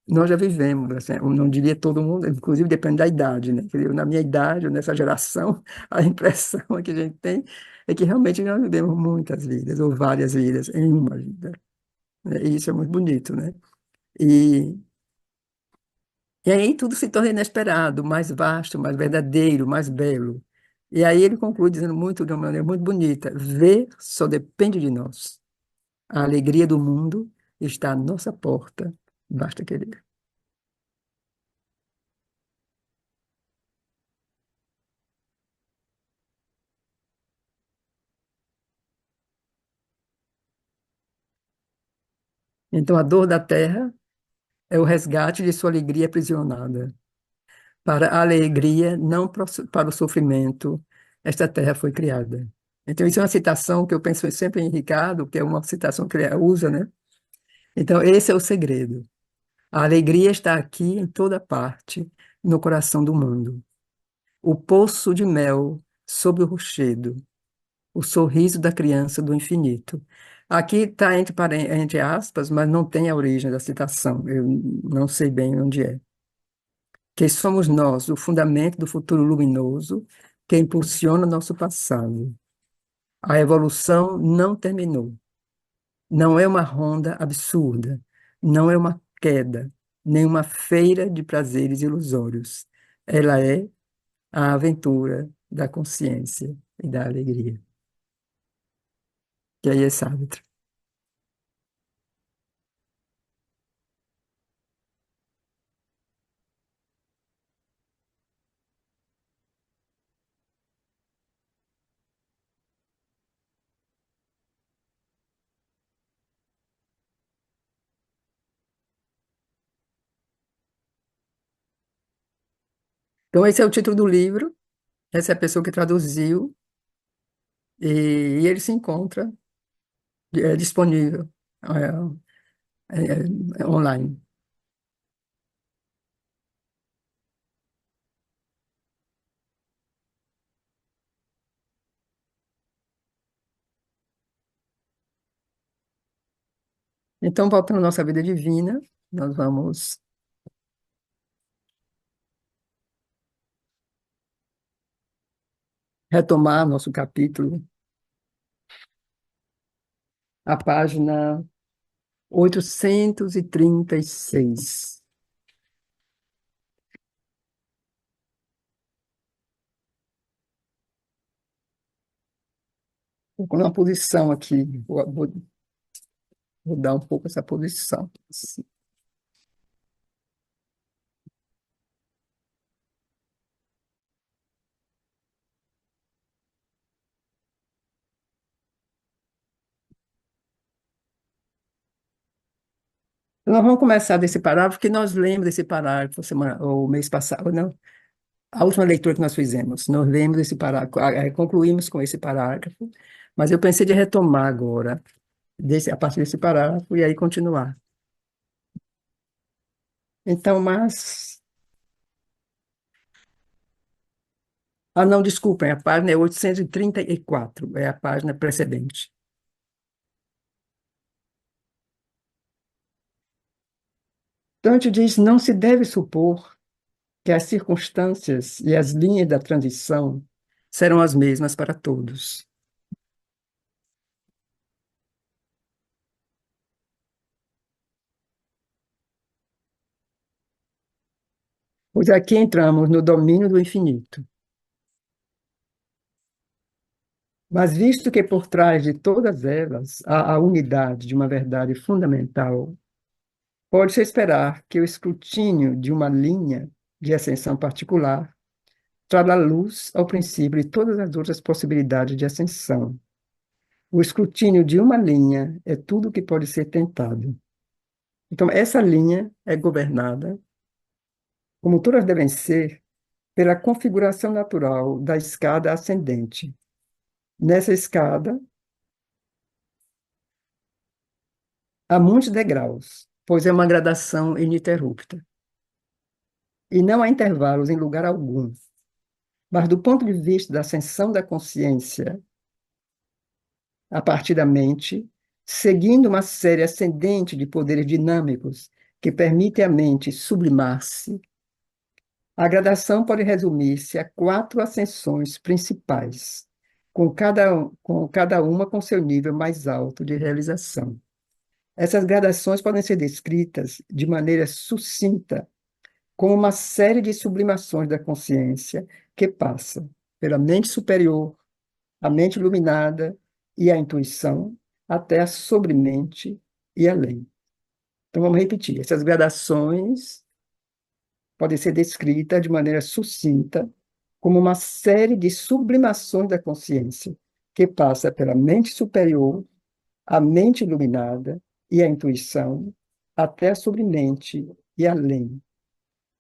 nós já vivemos, assim, eu não diria todo mundo, inclusive depende da idade, né? Quer dizer, na minha idade, ou nessa geração, a impressão que a gente tem é que realmente nós vivemos muitas vidas, ou várias vidas, em uma vida, né? E isso é muito bonito, né? E, e aí tudo se torna inesperado, mais vasto, mais verdadeiro, mais belo. E aí ele conclui dizendo muito, de uma maneira muito bonita: ver só depende de nós. A alegria do mundo está à nossa porta, basta querer. Então a dor da terra é o resgate de sua alegria aprisionada. Para a alegria, não para o sofrimento, esta terra foi criada. Então, isso é uma citação que eu penso sempre em Ricardo, que é uma citação que ele usa, né? Então, esse é o segredo. A alegria está aqui em toda parte, no coração do mundo. O poço de mel sob o rochedo, o sorriso da criança do infinito. Aqui está entre aspas, mas não tem a origem da citação. Eu não sei bem onde é. Que somos nós, o fundamento do futuro luminoso que impulsiona nosso passado. A evolução não terminou. Não é uma ronda absurda. Não é uma queda, nem uma feira de prazeres ilusórios. Ela é a aventura da consciência e da alegria. Que aí é Sartre. Então, esse é o título do livro. Essa é a pessoa que traduziu. E ele se encontra disponível online. Então, voltando à nossa vida divina, nós vamos retomar nosso capítulo, a página 836. Estou com uma posição aqui, vou mudar um pouco essa posição. Nós vamos começar desse parágrafo, que nós lemos desse parágrafo o mês passado, não, a última leitura que nós fizemos. Nós lemos esse parágrafo, concluímos com esse parágrafo, mas eu pensei de retomar agora, a partir desse parágrafo, e aí continuar. Então, mas Ah, não, desculpem, a página é 834, é a página precedente. Dante diz: não se deve supor que as circunstâncias e as linhas da transição serão as mesmas para todos. Pois aqui entramos no domínio do infinito. Mas visto que por trás de todas elas há a unidade de uma verdade fundamental, pode-se esperar que o escrutínio de uma linha de ascensão particular traga luz ao princípio de todas as outras possibilidades de ascensão. O escrutínio de uma linha é tudo que pode ser tentado. Então, essa linha é governada, como todas devem ser, pela configuração natural da escada ascendente. Nessa escada, há muitos degraus, pois é uma gradação ininterrupta. E não há intervalos em lugar algum. Mas, do ponto de vista da ascensão da consciência a partir da mente, seguindo uma série ascendente de poderes dinâmicos que permitem à mente sublimar-se, a gradação pode resumir-se a quatro ascensões principais, com cada uma com seu nível mais alto de realização. Essas gradações podem ser descritas de maneira sucinta como uma série de sublimações da consciência que passa pela mente superior, a mente iluminada e a intuição, até a sobremente e além. Então, vamos repetir. Essas gradações podem ser descritas de maneira sucinta como uma série de sublimações da consciência, que passa pela mente superior, a mente iluminada e a intuição, até a sobremente e além.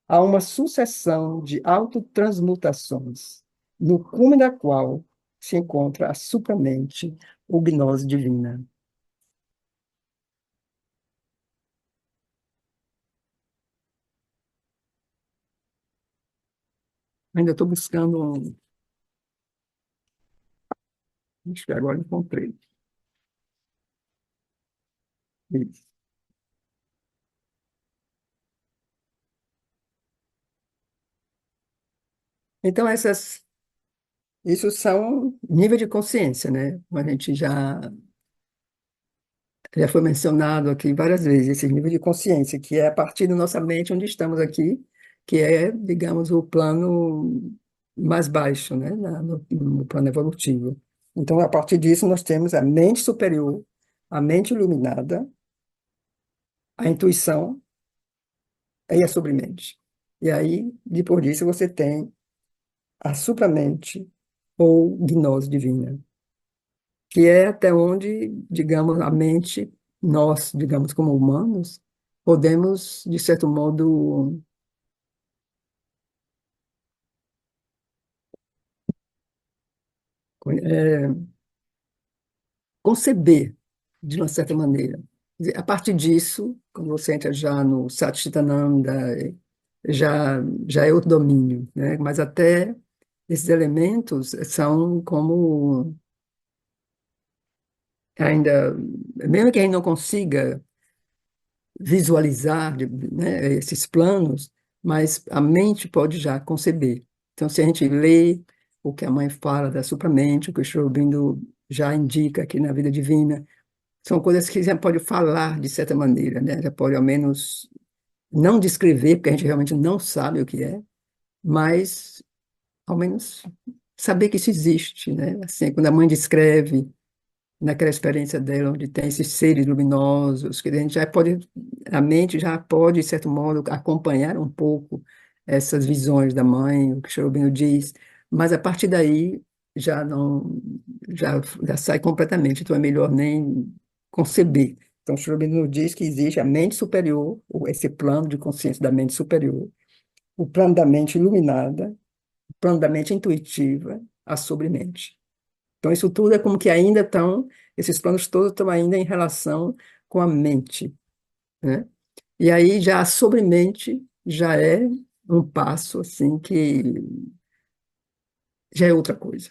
Há uma sucessão de autotransmutações, no cume da qual se encontra a supramente ou gnose divina. Ainda estou buscando um. Acho que agora encontrei. Isso. Então, isso são nível de consciência, né? Como a gente já foi mencionado aqui várias vezes, esse nível de consciência, que é a partir da nossa mente onde estamos aqui, que é, digamos, o plano mais baixo, né? No plano evolutivo. Então, a partir disso, nós temos a mente superior, a mente iluminada, a intuição e a sobremente. E aí, depois disso, você tem a supramente ou gnose divina, que é até onde, digamos, a mente, nós, digamos, como humanos, podemos, de certo modo, é, conceber, de uma certa maneira. Quer dizer, a partir disso, quando você entra já no Satchitananda, já é outro domínio, né? Mas até esses elementos são como ainda, mesmo que a gente não consiga visualizar, né, esses planos, mas a mente pode já conceber. Então, se a gente lê o que a mãe fala da supramente, o que o Sri Aurobindo já indica aqui na vida divina, são coisas que já pode falar de certa maneira, né? Já pode ao menos não descrever, porque a gente realmente não sabe o que é, mas ao menos saber que isso existe, né? Assim, quando a mãe descreve naquela experiência dela, onde tem esses seres luminosos, que a gente já pode, a mente já pode, de certo modo, acompanhar um pouco essas visões da mãe, o que Cherubino diz, mas a partir daí já não, já sai completamente, então é melhor nem conceber. Então, Cherubino diz que existe a mente superior, ou esse plano de consciência da mente superior, o plano da mente iluminada, o plano da mente intuitiva, a sobremente. Então, isso tudo é como que ainda estão, esses planos todos estão ainda em relação com a mente, né? E aí já a sobremente já é um passo assim que já é outra coisa.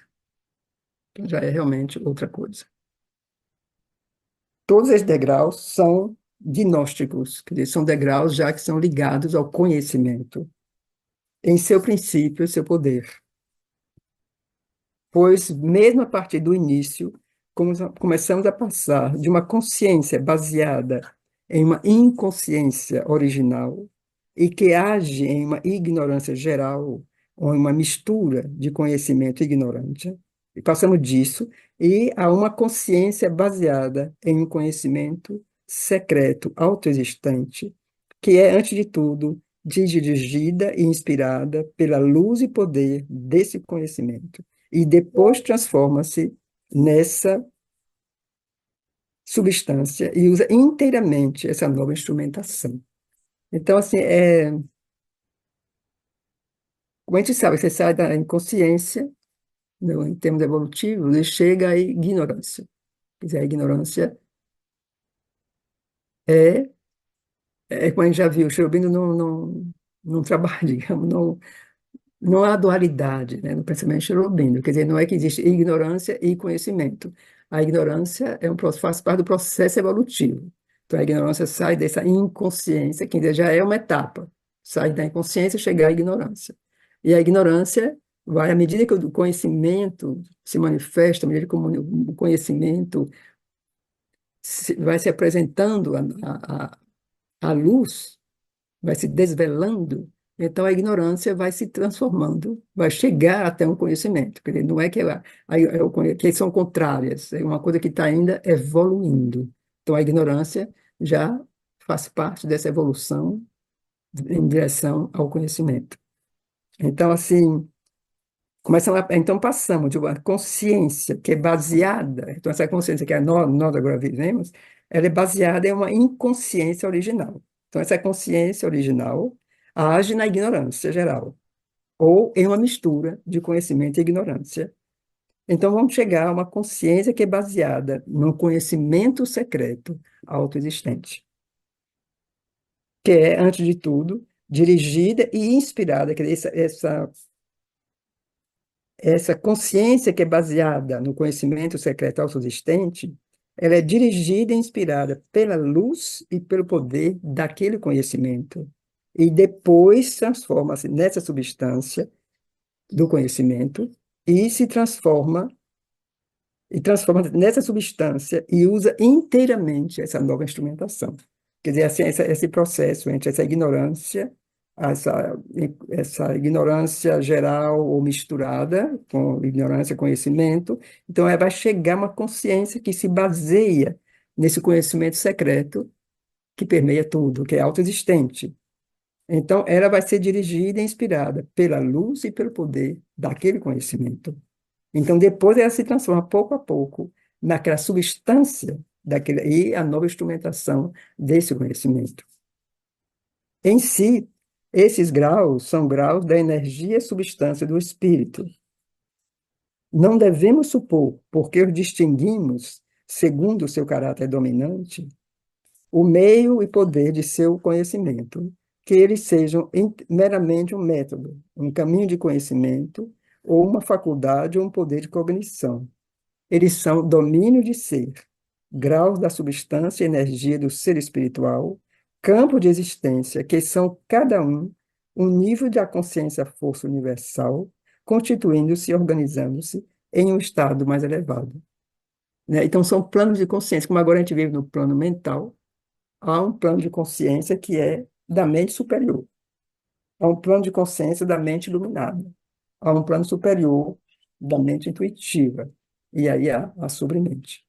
Já é realmente outra coisa. Todos esses degraus são gnósticos, quer dizer, são degraus já que são ligados ao conhecimento, em seu princípio, seu poder. Pois, mesmo a partir do início, começamos a passar de uma consciência baseada em uma inconsciência original e que age em uma ignorância geral, ou em uma mistura de conhecimento e ignorância, e passamos disso e a uma consciência baseada em um conhecimento secreto, autoexistente, que é, antes de tudo, dirigida e inspirada pela luz e poder desse conhecimento e depois transforma-se nessa substância e usa inteiramente essa nova instrumentação. Então, assim, como a gente sabe, você sai da inconsciência, em termos evolutivos, e chega à ignorância. Quer dizer, a ignorância é, como a gente já viu, o Cherubim não trabalha, digamos, não há dualidade, né, no pensamento cherubino, quer dizer, não é que existe ignorância e conhecimento. A ignorância faz parte do processo evolutivo. Então, a ignorância sai dessa inconsciência, que ainda já é uma etapa, sai da inconsciência e chegar à ignorância. E a ignorância vai, à medida que o conhecimento se manifesta, à medida que o conhecimento vai se apresentando à luz, vai se desvelando, então a ignorância vai se transformando, vai chegar até um conhecimento. Quer dizer, não é que, que são contrárias, é uma coisa que está ainda evoluindo. Então a ignorância já faz parte dessa evolução em direção ao conhecimento. Então, assim, então passamos de uma consciência que é baseada, então essa consciência que nós agora vivemos, ela é baseada em uma inconsciência original. Então essa consciência original age na ignorância geral, ou em uma mistura de conhecimento e ignorância. Então vamos chegar a uma consciência que é baseada num conhecimento secreto autoexistente, que é, antes de tudo, dirigida e inspirada, quer dizer, essa consciência que é baseada no conhecimento secreto autoexistente, ela é dirigida e inspirada pela luz e pelo poder daquele conhecimento. E depois transforma-se nessa substância do conhecimento e se transforma nessa substância e usa inteiramente essa nova instrumentação. Quer dizer, assim, esse processo entre essa, essa ignorância geral ou misturada com ignorância e conhecimento, então ela vai chegar a uma consciência que se baseia nesse conhecimento secreto que permeia tudo, que é autoexistente. Então, ela vai ser dirigida e inspirada pela luz e pelo poder daquele conhecimento. Então, depois ela se transforma pouco a pouco naquela substância daquele, e a nova instrumentação desse conhecimento. Em si, esses graus são graus da energia e substância do espírito. Não devemos supor, porque os distinguimos, segundo o seu caráter dominante, o meio e poder de seu conhecimento, que eles sejam meramente um método, um caminho de conhecimento, ou uma faculdade ou um poder de cognição. Eles são domínio de ser, graus da substância e energia do ser espiritual, campo de existência, que são cada um nível de consciência força universal, constituindo-se e organizando-se em um estado mais elevado. Né? Então, são planos de consciência, como agora a gente vive no plano mental, há um plano de consciência que é da mente superior, há um plano de consciência da mente iluminada, há um plano superior da mente intuitiva, e aí há a sobremente.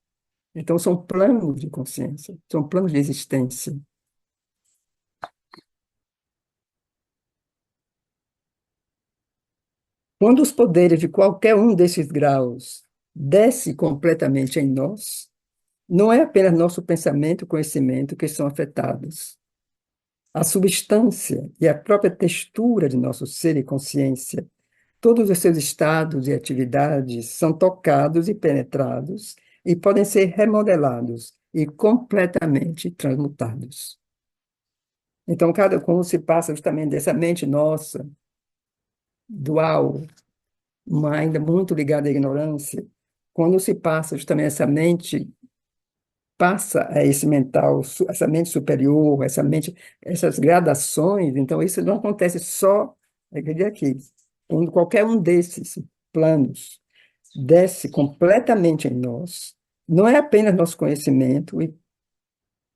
Então, são planos de consciência, são planos de existência. Quando os poderes de qualquer um desses graus desce completamente em nós, não é apenas nosso pensamento e conhecimento que são afetados. A substância e a própria textura de nosso ser e consciência, todos os seus estados e atividades são tocados e penetrados e podem ser remodelados e completamente transmutados. Então, como se passa justamente dessa mente nossa, dual, ainda muito ligada à ignorância, quando se passa justamente essa mente, passa a esse mental, essa mente superior, essa mente, essas gradações, então isso não acontece só, eu diria aqui, quando qualquer um desses planos desce completamente em nós, não é apenas nosso conhecimento e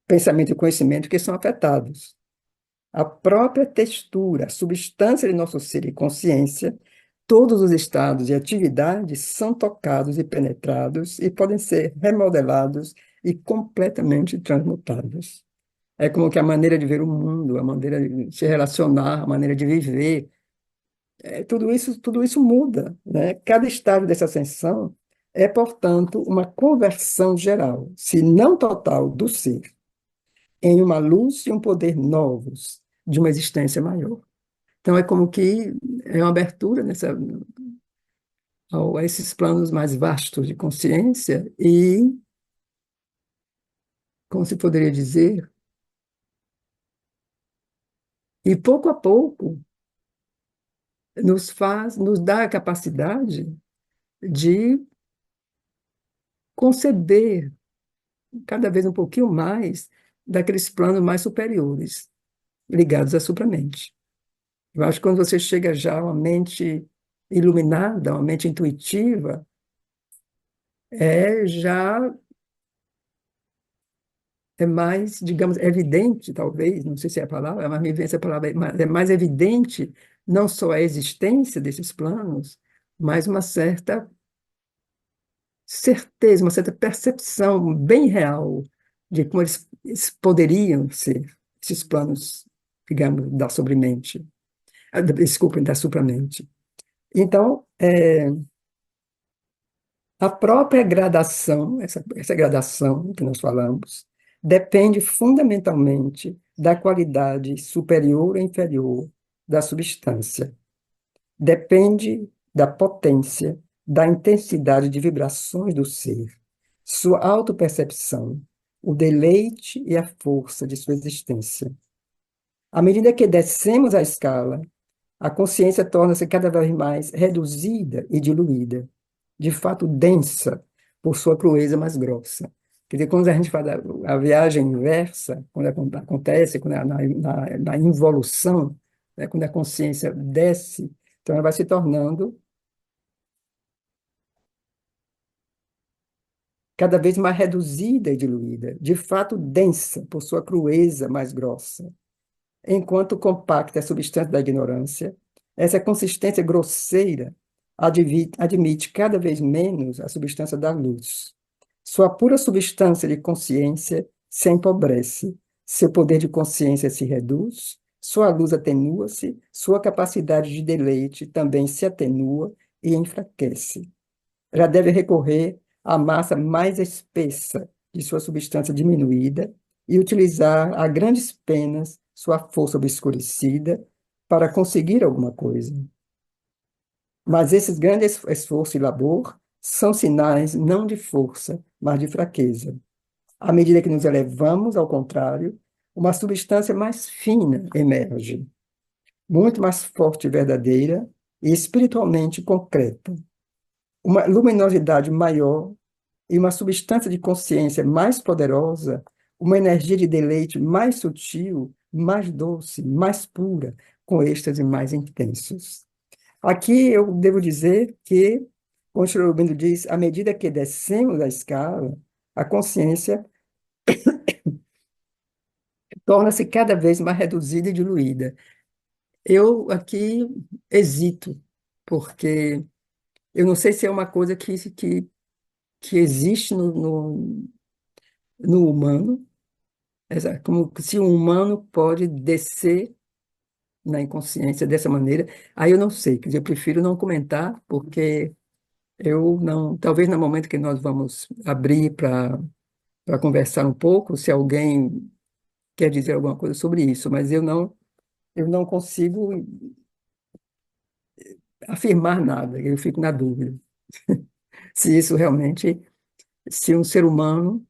pensamento e conhecimento que são afetados. A própria textura, a substância de nosso ser e consciência, todos os estados e atividades são tocados e penetrados e podem ser remodelados e completamente transmutados. É como que a maneira de ver o mundo, a maneira de se relacionar, a maneira de viver, tudo isso muda, né? Cada estágio dessa ascensão é, portanto, uma conversão geral, se não total, do ser, em uma luz e um poder novos de uma existência maior. Então, é como que é uma abertura a esses planos mais vastos de consciência e, como se poderia dizer, e pouco a pouco nos dá a capacidade de conceber cada vez um pouquinho mais daqueles planos mais superiores, ligados à supramente. Eu acho que quando você chega já a uma mente iluminada, uma mente intuitiva, já é mais, digamos, evidente, talvez, não sei se é a palavra, mas me vem essa palavra, mas é mais evidente não só a existência desses planos, mas uma certa certeza, uma certa percepção bem real de como eles poderiam ser, esses planos, digamos, da sobremente, desculpem, da supramente. Então, a própria gradação, essa gradação que nós falamos, depende fundamentalmente da qualidade superior ou inferior da substância. Depende da potência, da intensidade de vibrações do ser, sua autopercepção, o deleite e a força de sua existência. À medida que descemos a escala, a consciência torna-se cada vez mais reduzida e diluída, de fato densa por sua crueza mais grossa. Quer dizer, quando a gente fala a viagem inversa, quando acontece, quando na involução, né, quando a consciência desce, então ela vai se tornando cada vez mais reduzida e diluída, de fato densa por sua crueza mais grossa. Enquanto compacta é a substância da ignorância, essa consistência grosseira admite cada vez menos a substância da luz. Sua pura substância de consciência se empobrece, seu poder de consciência se reduz, sua luz atenua-se, sua capacidade de deleite também se atenua e enfraquece. Já deve recorrer à massa mais espessa de sua substância diminuída e utilizar a grandes penas sua força obscurecida para conseguir alguma coisa. Mas esses grandes esforço e labor são sinais não de força, mas de fraqueza. À medida que nos elevamos, ao contrário, uma substância mais fina emerge, muito mais forte e verdadeira e espiritualmente concreta. Uma luminosidade maior e uma substância de consciência mais poderosa, uma energia de deleite mais sutil, mais doce, mais pura, com êxtase mais intensos. Aqui eu devo dizer que, como o Sri Aurobindo diz, à medida que descemos a escala, a consciência torna-se cada vez mais reduzida e diluída. Eu aqui hesito, porque eu não sei se é uma coisa que existe no humano, como se um humano pode descer na inconsciência dessa maneira. Aí eu não sei, quer dizer, eu prefiro não comentar, porque eu não, talvez no momento que nós vamos abrir para conversar um pouco, se alguém quer dizer alguma coisa sobre isso, mas eu não consigo afirmar nada, eu fico na dúvida se isso realmente, se um ser humano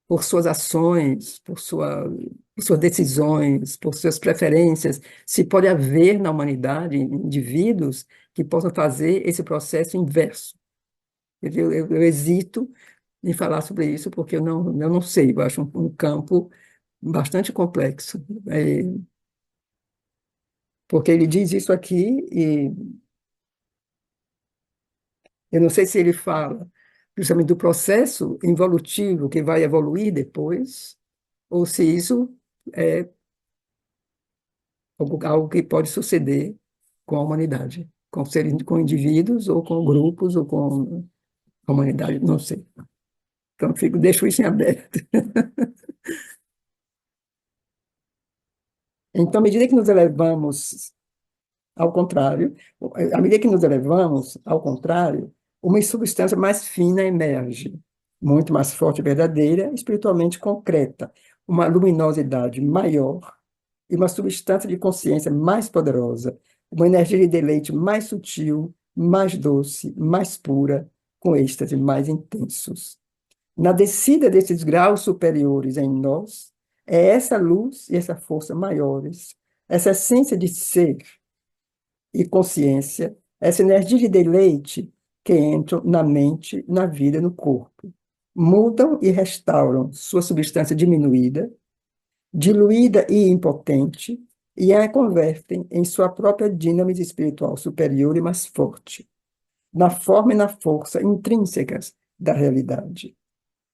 por suas ações, por suas decisões, por suas preferências, se pode haver na humanidade indivíduos que possa fazer esse processo inverso. Eu hesito em falar sobre isso porque eu não sei, eu acho um campo bastante complexo. É, porque ele diz isso aqui e eu não sei se ele fala justamente do processo involutivo que vai evoluir depois, ou se isso é algo que pode suceder com a humanidade, com indivíduos, ou com grupos, ou com a humanidade, não sei. Então, deixo isso em aberto. Então, à medida que nos elevamos ao contrário, à medida que nos elevamos ao contrário, uma substância mais fina emerge, muito mais forte e verdadeira, espiritualmente concreta, uma luminosidade maior e uma substância de consciência mais poderosa, uma energia de deleite mais sutil, mais doce, mais pura, com êxtase mais intensos. Na descida desses graus superiores em nós, é essa luz e essa força maiores, essa essência de ser e consciência, essa energia de deleite que entram na mente, na vida, no corpo. Mudam e restauram sua substância diminuída, diluída e impotente, e a convertem em sua própria dínamo espiritual superior e mais forte, na forma e na força intrínsecas da realidade.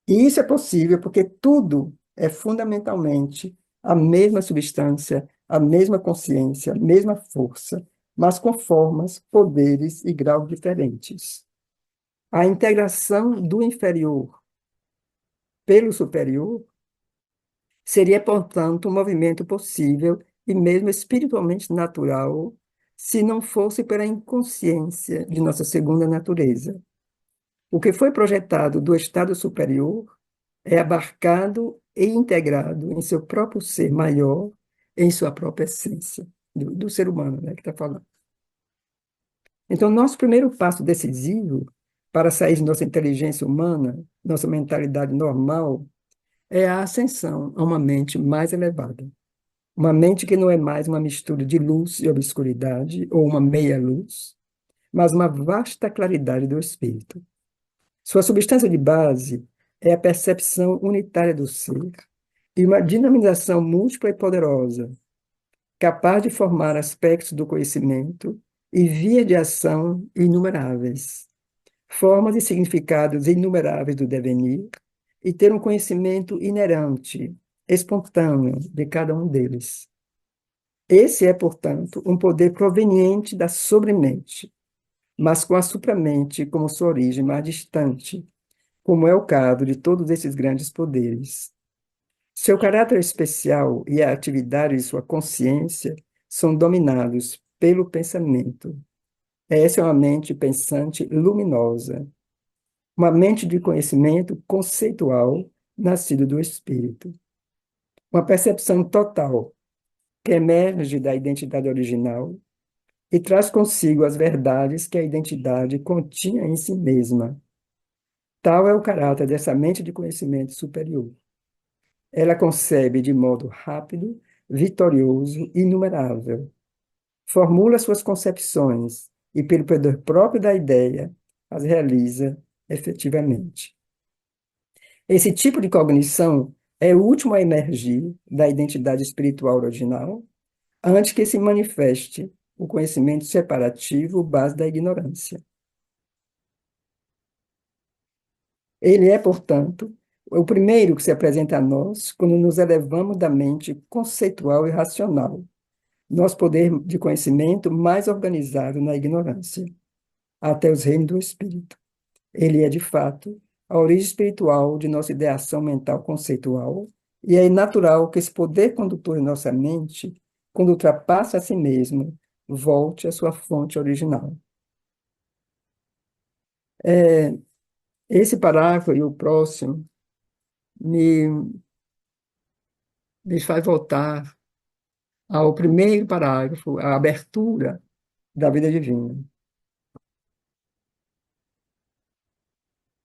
E isso é possível porque tudo é fundamentalmente a mesma substância, a mesma consciência, a mesma força, mas com formas, poderes e graus diferentes. A integração do inferior pelo superior seria, portanto, um movimento possível e mesmo espiritualmente natural, se não fosse pela inconsciência de nossa segunda natureza. O que foi projetado do estado superior é abarcado e integrado em seu próprio ser maior, em sua própria essência, do ser humano, né, que está falando. Então, nosso primeiro passo decisivo para sair de nossa inteligência humana, nossa mentalidade normal, é a ascensão a uma mente mais elevada. Uma mente que não é mais uma mistura de luz e obscuridade, ou uma meia-luz, mas uma vasta claridade do espírito. Sua substância de base é a percepção unitária do ser e uma dinamização múltipla e poderosa, capaz de formar aspectos do conhecimento e via de ação inumeráveis, formas e significados inumeráveis do devenir, e ter um conhecimento inerente, espontâneo de cada um deles. Esse é, portanto, um poder proveniente da sobremente, mas com a supramente como sua origem mais distante, como é o caso de todos esses grandes poderes. Seu caráter especial e a atividade de sua consciência são dominados pelo pensamento. Essa é uma mente pensante luminosa, uma mente de conhecimento conceitual nascido do espírito. Uma percepção total que emerge da identidade original e traz consigo as verdades que a identidade continha em si mesma. Tal é o caráter dessa mente de conhecimento superior. Ela concebe de modo rápido, vitorioso e inumerável. Formula suas concepções e, pelo poder próprio da ideia, as realiza efetivamente. Esse tipo de cognição é o último a emergir da identidade espiritual original, antes que se manifeste o conhecimento separativo, base da ignorância. Ele é, portanto, o primeiro que se apresenta a nós quando nos elevamos da mente conceitual e racional, nosso poder de conhecimento mais organizado na ignorância, até os reinos do espírito. Ele é, de fato, a origem espiritual de nossa ideação mental conceitual, e é natural que esse poder condutor em nossa mente, quando ultrapassa a si mesmo, volte à sua fonte original. É, esse parágrafo e o próximo me, me faz voltar ao primeiro parágrafo, a abertura da vida divina.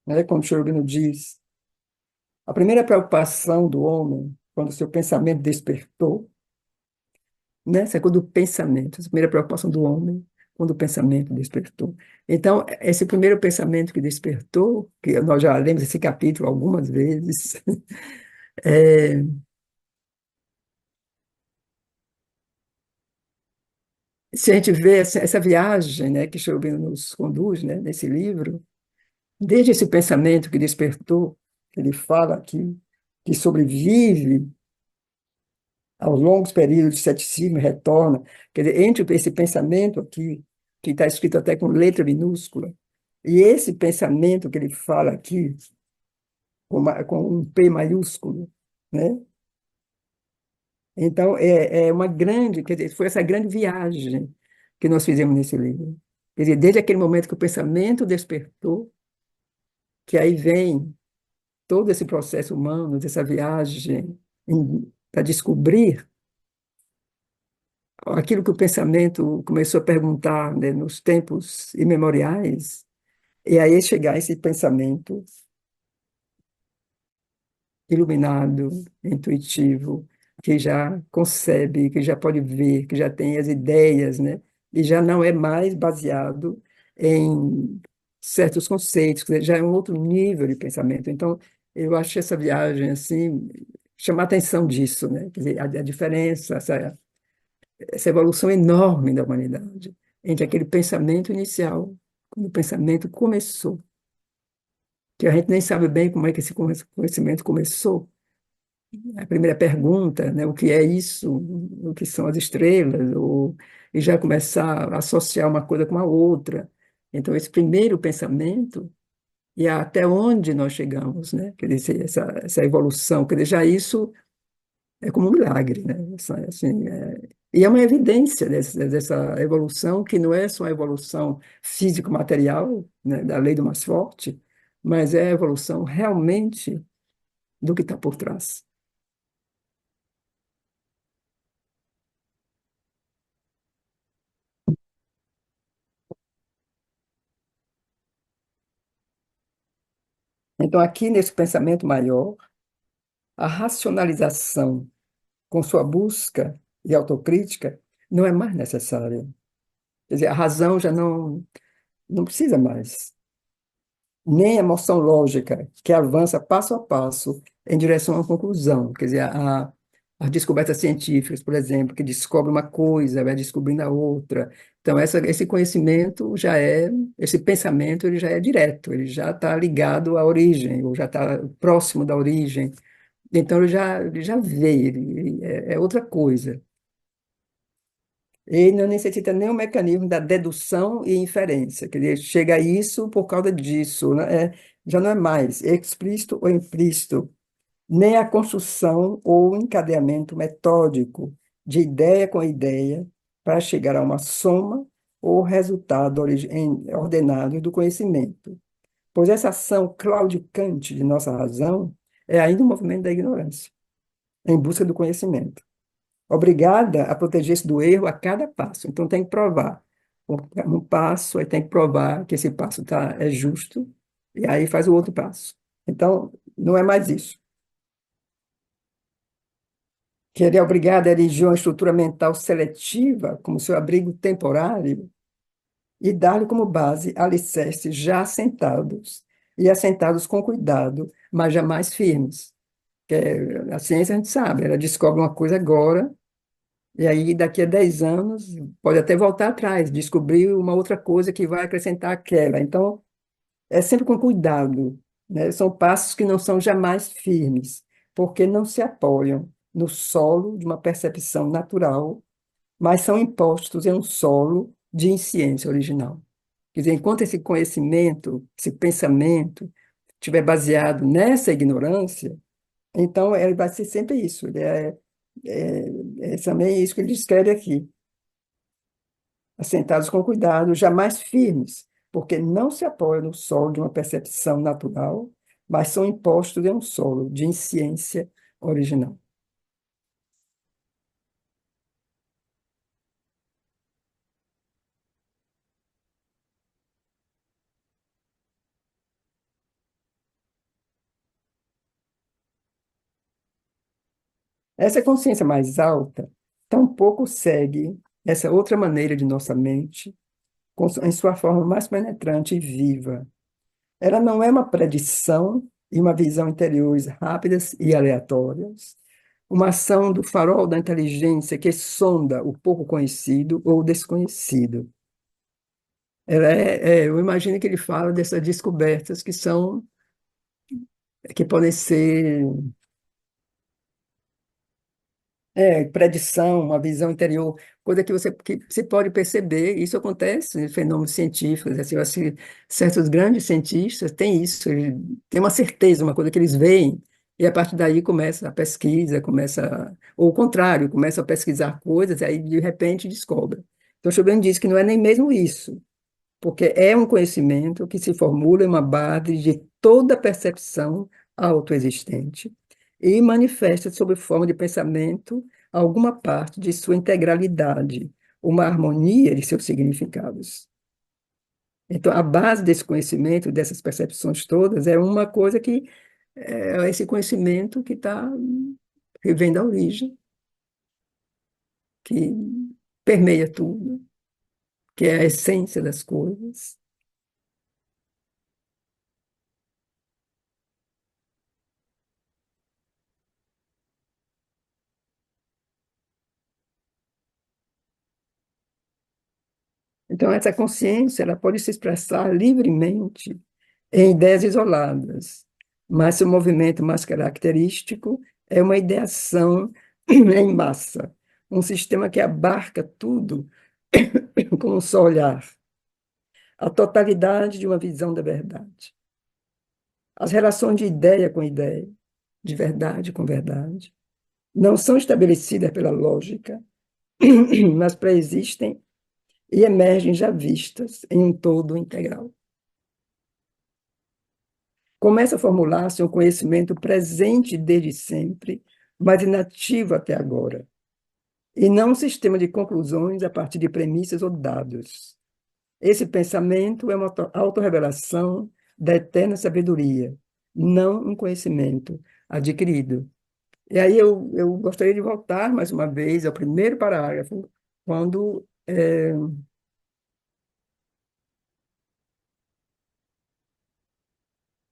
Né? Quando Shoghi diz, a primeira preocupação do homem, quando seu pensamento despertou, né? Essa coisa do pensamento, a primeira preocupação do homem, quando o pensamento despertou. Então, esse primeiro pensamento que despertou, que nós já lemos esse capítulo algumas vezes, é, se a gente vê essa viagem, né, que Chauvin nos conduz, né, nesse livro, desde esse pensamento que despertou, que ele fala aqui, que sobrevive aos longos períodos de ceticismo e retorna, quer dizer, entre esse pensamento aqui, que está escrito até com letra minúscula, e esse pensamento que ele fala aqui, com um P maiúsculo, né? Então, é uma grande, quer dizer, foi essa grande viagem que nós fizemos nesse livro. Quer dizer, desde aquele momento que o pensamento despertou, que aí vem todo esse processo humano, dessa viagem para descobrir aquilo que o pensamento começou a perguntar, né, nos tempos imemoriais, e aí chegar esse pensamento iluminado, intuitivo, que já concebe, que já pode ver, que já tem as ideias, né? E já não é mais baseado em certos conceitos, quer dizer, já é um outro nível de pensamento. Então, eu acho essa viagem, assim, chamar a atenção disso, né? Quer dizer, a diferença, essa evolução enorme da humanidade entre aquele pensamento inicial, quando o pensamento começou, que a gente nem sabe bem como é que esse conhecimento começou. A primeira pergunta, né, o que é isso, o que são as estrelas, e já começar a associar uma coisa com a outra. Então, esse primeiro pensamento e até onde nós chegamos, né? Quer dizer, essa evolução, quer dizer, já isso é como um milagre, né? Assim, e é uma evidência dessa evolução, que não é só a evolução físico-material, né, da lei do mais forte, mas é a evolução realmente do que está por trás. Então, aqui nesse pensamento maior, a racionalização com sua busca e autocrítica não é mais necessária. Quer dizer, a razão já não precisa mais. Nem a emoção lógica, que avança passo a passo em direção à conclusão. Quer dizer, as descobertas científicas, por exemplo, que descobre uma coisa, vai descobrindo a outra. Então, esse conhecimento já é, esse pensamento, ele já é direto, ele já está ligado à origem, ou já está próximo da origem. Então, ele já vê, ele é outra coisa. Ele não necessita nem o mecanismo da dedução e inferência, quer dizer, chega a isso por causa disso, né? Já não é mais explícito ou implícito, nem a construção ou encadeamento metódico de ideia com ideia para chegar a uma soma ou resultado ordenado do conhecimento, pois essa ação claudicante de nossa razão é ainda um movimento da ignorância, em busca do conhecimento, obrigada a proteger-se do erro a cada passo. Então, tem que provar um passo, aí tem que provar que esse passo é justo, e aí faz o outro passo. Então, não é mais isso. Que ele é obrigado a erigir uma estrutura mental seletiva como seu abrigo temporário e dar-lhe como base alicerces já assentados, e assentados com cuidado, mas jamais firmes. A ciência a gente sabe, ela descobre uma coisa agora. E aí, daqui a 10 anos, pode até voltar atrás, descobrir uma outra coisa que vai acrescentar aquela. Então, é sempre com cuidado, né? São passos que não são jamais firmes, porque não se apoiam no solo de uma percepção natural, mas são impostos em um solo de insciência original. Quer dizer, enquanto esse conhecimento, esse pensamento estiver baseado nessa ignorância, então ele vai ser sempre isso. Também isso que ele descreve aqui, assentados com cuidado, jamais firmes, porque não se apoiam no solo de uma percepção natural, mas são impostos em um solo de insciência original. Essa consciência mais alta tampouco segue essa outra maneira de nossa mente em sua forma mais penetrante e viva. Ela não é uma predição e uma visão interiores rápidas e aleatórias, uma ação do farol da inteligência que sonda o pouco conhecido ou desconhecido. Eu imagino que ele fala dessas descobertas que podem ser predição, uma visão interior, coisa que você pode perceber. Isso acontece em fenômenos científicos. Assim, eu acho que certos grandes cientistas têm isso, eles têm uma certeza, uma coisa que eles veem, e a partir daí começa a pesquisa, ou o contrário, começa a pesquisar coisas, e aí de repente descobre. Então, Chopin diz que não é nem mesmo isso, porque é um conhecimento que se formula em uma base de toda percepção autoexistente e manifesta sob forma de pensamento alguma parte de sua integralidade, uma harmonia de seus significados. Então, a base desse conhecimento, dessas percepções todas, é uma coisa que é esse conhecimento que vem da origem, que permeia tudo, que é a essência das coisas. Então, essa consciência ela pode se expressar livremente em ideias isoladas, mas seu movimento mais característico é uma ideação em massa, um sistema que abarca tudo com um só olhar, a totalidade de uma visão da verdade. As relações de ideia com ideia, de verdade com verdade, não são estabelecidas pela lógica, mas preexistem e emergem já vistas em um todo integral. Começa a formular-se um conhecimento presente desde sempre, mas inativo até agora, e não um sistema de conclusões a partir de premissas ou dados. Esse pensamento é uma autorrevelação da eterna sabedoria, não um conhecimento adquirido. E aí eu gostaria de voltar mais uma vez ao primeiro parágrafo, quando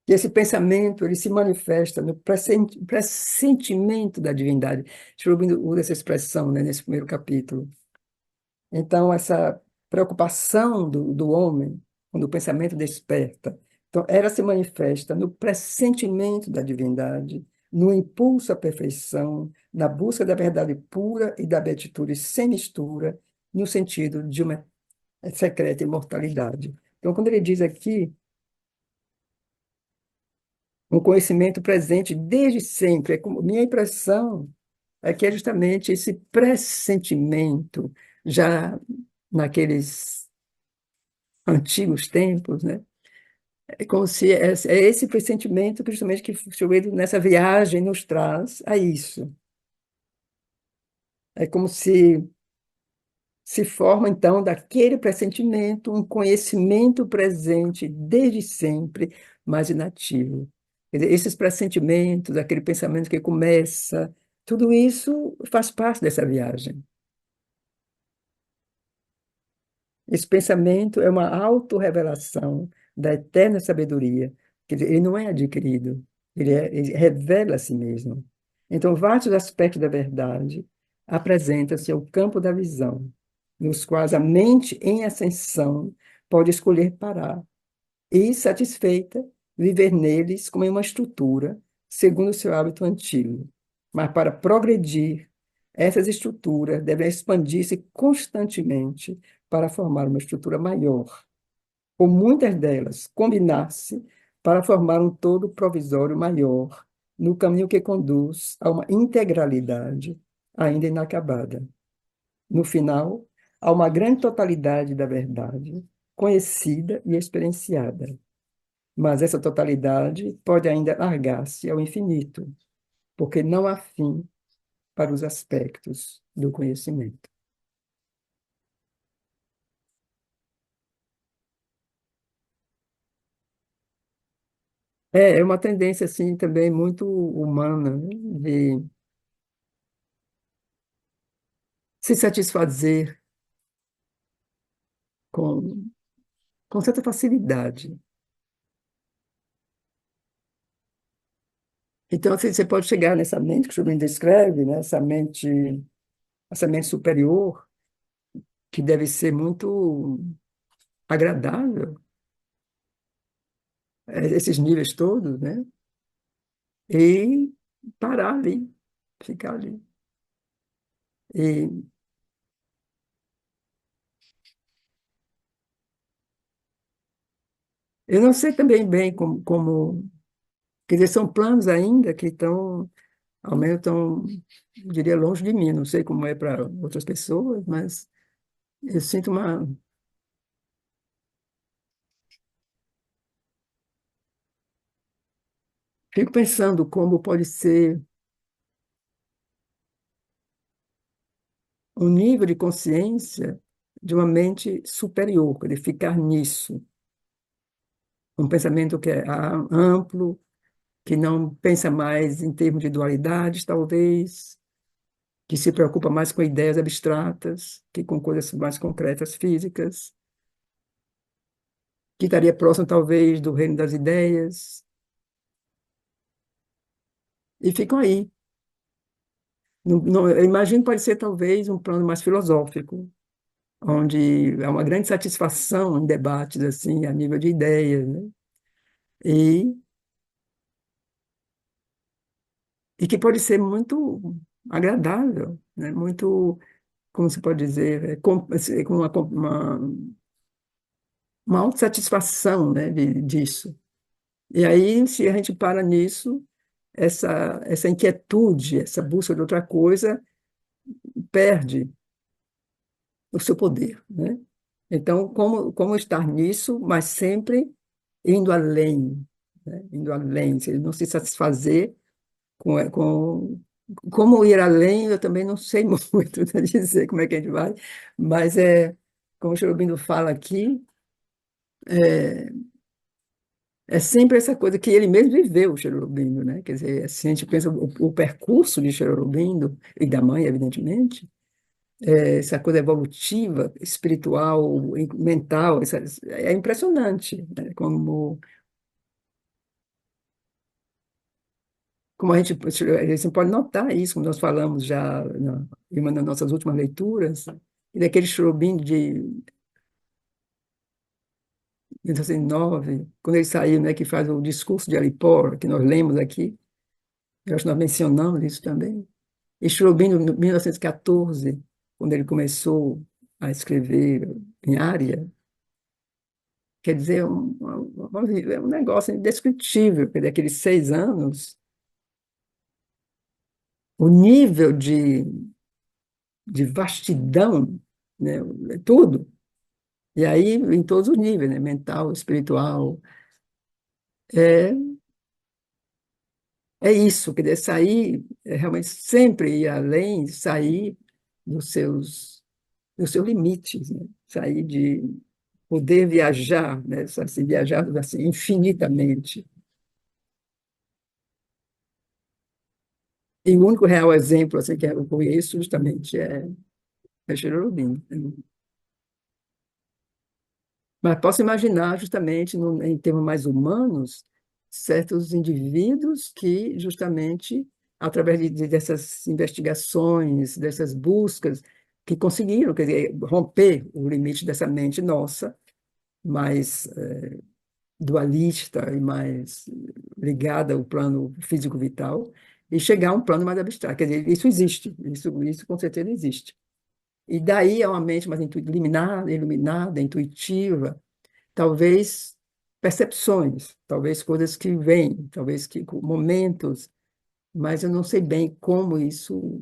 que esse pensamento ele se manifesta no pressentimento da divindade. Schrödinger usa essa expressão, né, nesse primeiro capítulo. Então, essa preocupação do homem, quando o pensamento desperta, então, ela se manifesta no pressentimento da divindade, no impulso à perfeição, na busca da verdade pura e da beatitude sem mistura, no sentido de uma secreta imortalidade. Então, quando ele diz aqui um conhecimento presente desde sempre. Minha impressão é que é justamente esse pressentimento, já naqueles antigos tempos, né? É como se é esse pressentimento que justamente que Figueiredo nessa viagem nos traz a isso. É como se forma, então, daquele pressentimento um conhecimento presente desde sempre, mas inativo. Quer dizer, esses pressentimentos, aquele pensamento que começa, tudo isso faz parte dessa viagem. Esse pensamento é uma autorrevelação da eterna sabedoria. Quer dizer, ele não é adquirido, ele revela a si mesmo. Então, vários aspectos da verdade apresentam-se ao campo da visão, nos quais a mente em ascensão pode escolher parar e, satisfeita, viver neles como em uma estrutura, segundo o seu hábito antigo. Mas para progredir, essas estruturas devem expandir-se constantemente para formar uma estrutura maior, ou muitas delas combinar-se para formar um todo provisório maior, no caminho que conduz a uma integralidade ainda inacabada. No final, há uma grande totalidade da verdade, conhecida e experienciada. Mas essa totalidade pode ainda largar-se ao infinito, porque não há fim para os aspectos do conhecimento. É uma tendência, assim, também muito humana, né, de se satisfazer com com certa facilidade. Então, assim, você pode chegar nessa mente que o Jobim descreve, né? Essa mente superior, que deve ser muito agradável, esses níveis todos, né? E parar ali, ficar ali. E eu não sei também bem quer dizer, são planos ainda que estão, ao menos estão, eu diria, longe de mim. Não sei como é para outras pessoas, mas eu sinto uma. Fico pensando como pode ser um nível de consciência de uma mente superior, de ficar nisso. Um pensamento que é amplo, que não pensa mais em termos de dualidades, talvez, que se preocupa mais com ideias abstratas que com coisas mais concretas, físicas, que estaria próximo, talvez, do reino das ideias, e ficam aí. Eu imagino que pode ser, talvez, um plano mais filosófico, onde há uma grande satisfação em debates assim, a nível de ideias, né? E, e que pode ser muito agradável, né? Muito, como se pode dizer, assim, com uma autossatisfação, né, disso. E aí, se a gente para nisso, essa inquietude, essa busca de outra coisa, perde o seu poder, né? Então, como estar nisso, mas sempre indo além, né? Indo além, se não se satisfazer com como ir além, eu também não sei muito dizer como é que a gente vai, mas como o Cherubino fala aqui, é, é sempre essa coisa que ele mesmo viveu, o Cherubino, né? Quer dizer, se a gente pensa o percurso de Cherubino e da mãe, evidentemente, essa coisa evolutiva, espiritual, mental, é impressionante, né? Como a gente pode notar isso, como nós falamos já em uma das nossas últimas leituras, e daquele Cherubim de 1909, quando ele saiu, né, que faz o discurso de Alipor, que nós lemos aqui, eu acho que nós mencionamos isso também. E Cherubim, em 1914, quando ele começou a escrever em área, quer dizer, é um negócio indescritível, porque daqueles 6 anos, o nível de vastidão, né, tudo. E aí, em todos os níveis, né, mental, espiritual, é, é isso, quer dizer, sair, realmente sempre ir além, sair dos seus limites, né, sair de poder viajar, né, assim, viajar assim, infinitamente. E o único real exemplo assim, que eu conheço justamente é Cherubim. Mas posso imaginar justamente, em termos mais humanos, certos indivíduos que justamente, através dessas investigações, dessas buscas, que conseguiram, quer dizer, romper o limite dessa mente nossa, mais dualista e mais ligada ao plano físico-vital, e chegar a um plano mais abstrato. Quer dizer, isso existe, isso com certeza existe. E daí é uma mente mais iluminada, intuitiva, talvez percepções, talvez coisas que vêm, talvez momentos, mas eu não sei bem como isso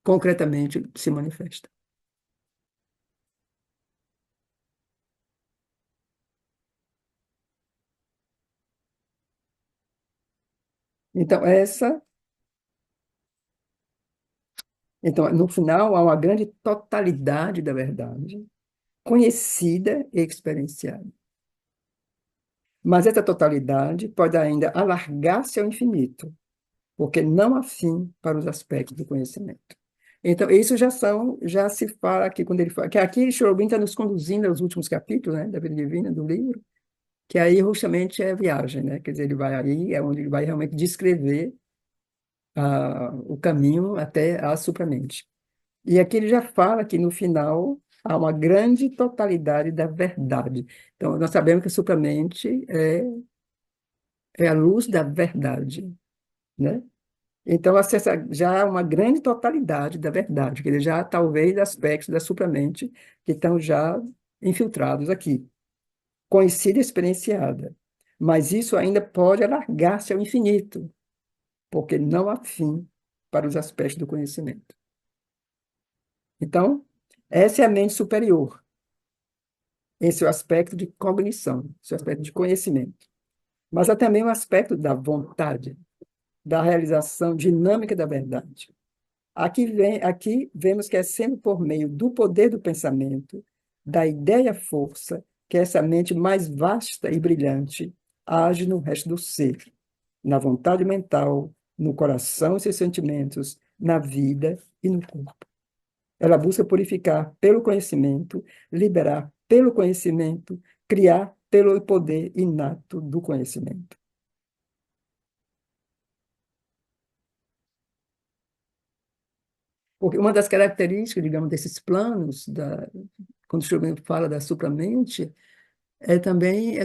concretamente se manifesta. Então, então, no final, há uma grande totalidade da verdade, conhecida e experienciada. Mas essa totalidade pode ainda alargar-se ao infinito, porque não há fim para os aspectos do conhecimento. Então, isso já se fala aqui, quando ele fala, que aqui Cherubim está nos conduzindo aos últimos capítulos, né, da vida divina, do livro, que aí justamente é a viagem, né, quer dizer, ele vai aí, é onde ele vai realmente descrever o caminho até a supramente. E aqui ele já fala que no final há uma grande totalidade da verdade. Então, nós sabemos que a supramente é a luz da verdade, né? Então, acessa já uma grande totalidade da verdade, que já talvez aspectos da supramente que estão já infiltrados aqui, conhecida e experienciada. Mas isso ainda pode alargar-se ao infinito, porque não há fim para os aspectos do conhecimento. Então, essa é a mente superior, em seu aspecto de cognição, seu aspecto de conhecimento. Mas há também um aspecto da vontade, da realização dinâmica da verdade. Aqui vemos que é sempre por meio do poder do pensamento, da ideia-força, que essa mente mais vasta e brilhante age no resto do ser, na vontade mental, no coração e seus sentimentos, na vida e no corpo. Ela busca purificar pelo conhecimento, liberar pelo conhecimento, criar pelo poder inato do conhecimento. Porque uma das características, digamos, desses planos, quando o Schrödinger fala da supramente, é também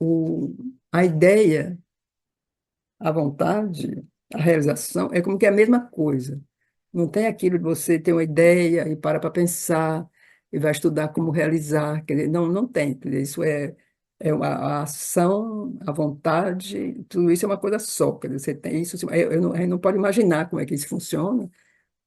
o, a ideia, a vontade, a realização, é como que é a mesma coisa. Não tem aquilo de você ter uma ideia e para pensar e vai estudar como realizar. Quer dizer, não tem. Quer dizer, isso é a ação, a vontade, tudo isso é uma coisa só. Quer dizer, você tem isso, a gente não pode imaginar como é que isso funciona,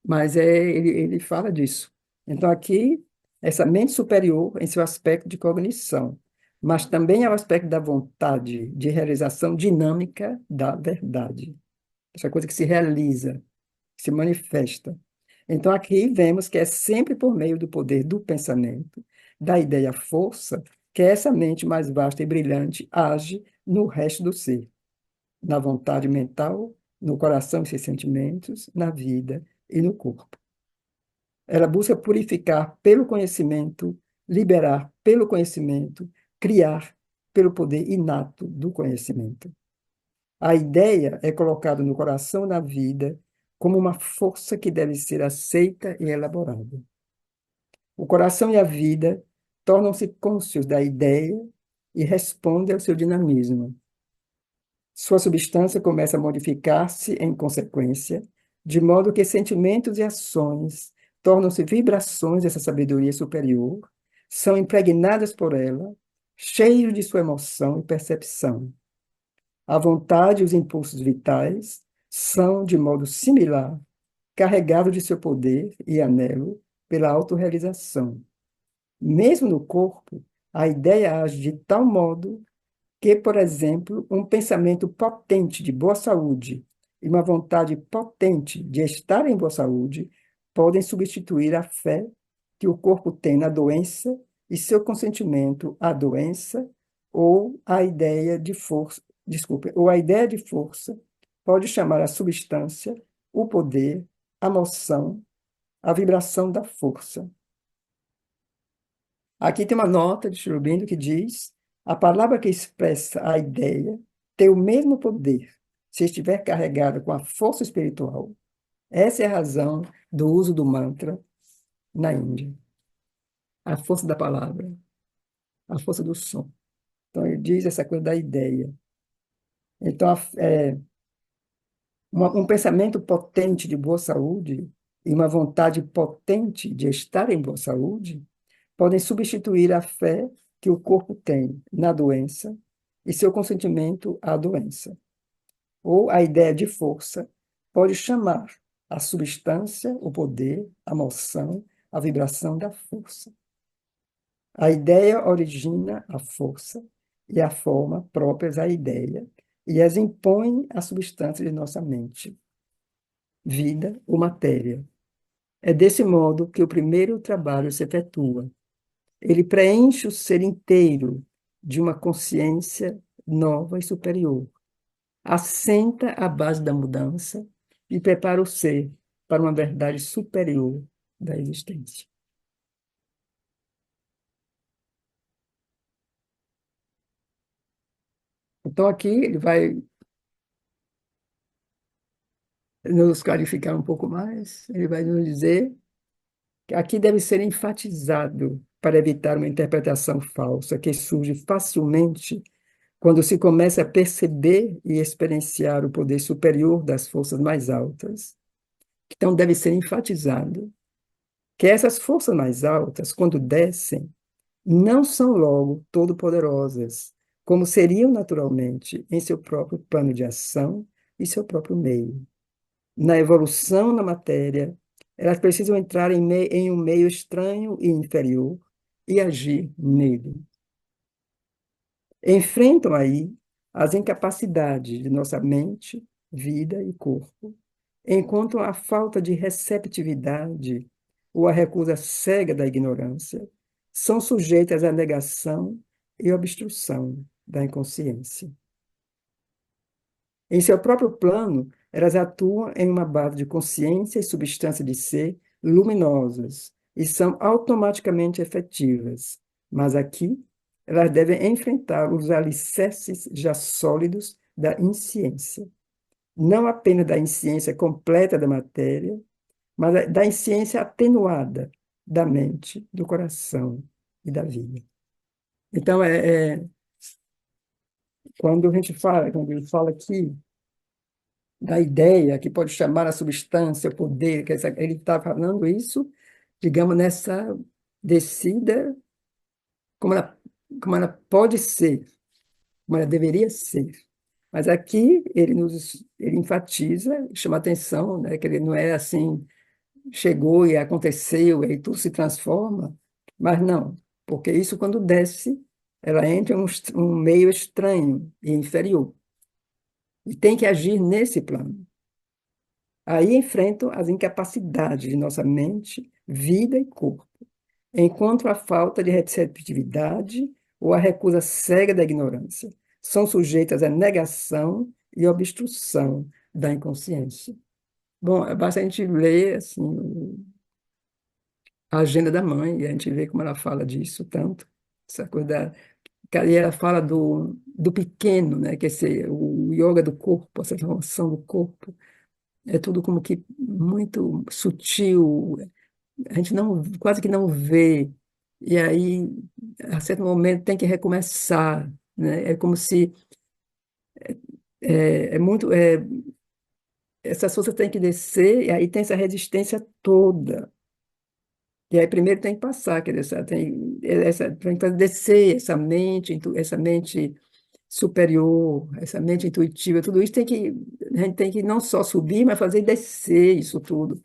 mas ele fala disso. Então, aqui, essa mente superior em seu aspecto de cognição, mas também é o aspecto da vontade de realização dinâmica da verdade. Essa coisa que se realiza, que se manifesta. Então, aqui vemos que é sempre por meio do poder do pensamento, da ideia-força, que essa mente mais vasta e brilhante age no resto do ser, na vontade mental, no coração e seus sentimentos, na vida e no corpo. Ela busca purificar pelo conhecimento, liberar pelo conhecimento, criar pelo poder inato do conhecimento. A ideia é colocada no coração e na vida como uma força que deve ser aceita e elaborada. O coração e a vida tornam-se cônscios da ideia e respondem ao seu dinamismo. Sua substância começa a modificar-se em consequência, de modo que sentimentos e ações tornam-se vibrações dessa sabedoria superior, são impregnadas por ela, cheios de sua emoção e percepção. A vontade e os impulsos vitais são, de modo similar, carregados de seu poder e anelo pela autorrealização. Mesmo no corpo, a ideia age de tal modo que, por exemplo, um pensamento potente de boa saúde e uma vontade potente de estar em boa saúde podem substituir a fé que o corpo tem na doença e seu consentimento à doença ou a ideia de força, desculpe, ou a ideia de força pode chamar a substância, o poder, a moção, a vibração da força. Aqui tem uma nota de Cherubim que diz: a palavra que expressa a ideia tem o mesmo poder se estiver carregada com a força espiritual. Essa é a razão do uso do mantra na Índia. A força da palavra, a força do som. Então, ele diz essa coisa da ideia. Então, um pensamento potente de boa saúde e uma vontade potente de estar em boa saúde podem substituir a fé que o corpo tem na doença e seu consentimento à doença. Ou a ideia de força pode chamar a substância, o poder, a moção, a vibração da força. A ideia origina a força e a forma próprias à ideia e as impõe à substância de nossa mente, vida ou matéria. É desse modo que o primeiro trabalho se efetua. Ele preenche o ser inteiro de uma consciência nova e superior. Assenta a base da mudança e prepara o ser para uma verdade superior da existência. Então, aqui ele vai nos clarificar um pouco mais, ele vai nos dizer que aqui deve ser enfatizado para evitar uma interpretação falsa que surge facilmente quando se começa a perceber e experienciar o poder superior das forças mais altas. Então, deve ser enfatizado que essas forças mais altas, quando descem, não são logo todo-poderosas, como seriam naturalmente em seu próprio plano de ação e seu próprio meio. Na evolução na matéria, elas precisam entrar em um meio estranho e inferior e agir nele. Enfrentam aí as incapacidades de nossa mente, vida e corpo, enquanto a falta de receptividade ou a recusa cega da ignorância são sujeitas à negação e obstrução da inconsciência. Em seu próprio plano, elas atuam em uma base de consciência e substância de ser luminosas e são automaticamente efetivas. Mas aqui, elas devem enfrentar os alicerces já sólidos da insciência. Não apenas da insciência completa da matéria, mas da insciência atenuada da mente, do coração e da vida. Então, quando ele fala aqui da ideia que pode chamar a substância, o poder, ele está falando isso, digamos, nessa descida, como ela, como ela pode ser, como ela deveria ser. Mas aqui ele enfatiza, chama atenção, né, que ele não é assim, chegou e aconteceu, e tudo se transforma, mas não, porque isso quando desce, ela entra em um meio estranho e inferior, e tem que agir nesse plano. Aí enfrentam as incapacidades de nossa mente, vida e corpo, enquanto a falta de receptividade ou a recusa cega da ignorância são sujeitas à negação e obstrução da inconsciência. Bom, basta a gente ler assim, a agenda da mãe e a gente vê como ela fala disso tanto, essa coisa e ela fala do pequeno, né, que o yoga do corpo, essa relação do corpo, é tudo como que muito sutil, a gente não, quase que não vê, e aí, a certo momento, tem que recomeçar, né? É como se é muito, essas forças têm que descer, e aí tem essa resistência toda. E aí primeiro tem que passar, quer dizer, tem que descer essa mente superior, essa mente intuitiva, tudo isso a gente tem que não só subir, mas fazer descer isso tudo.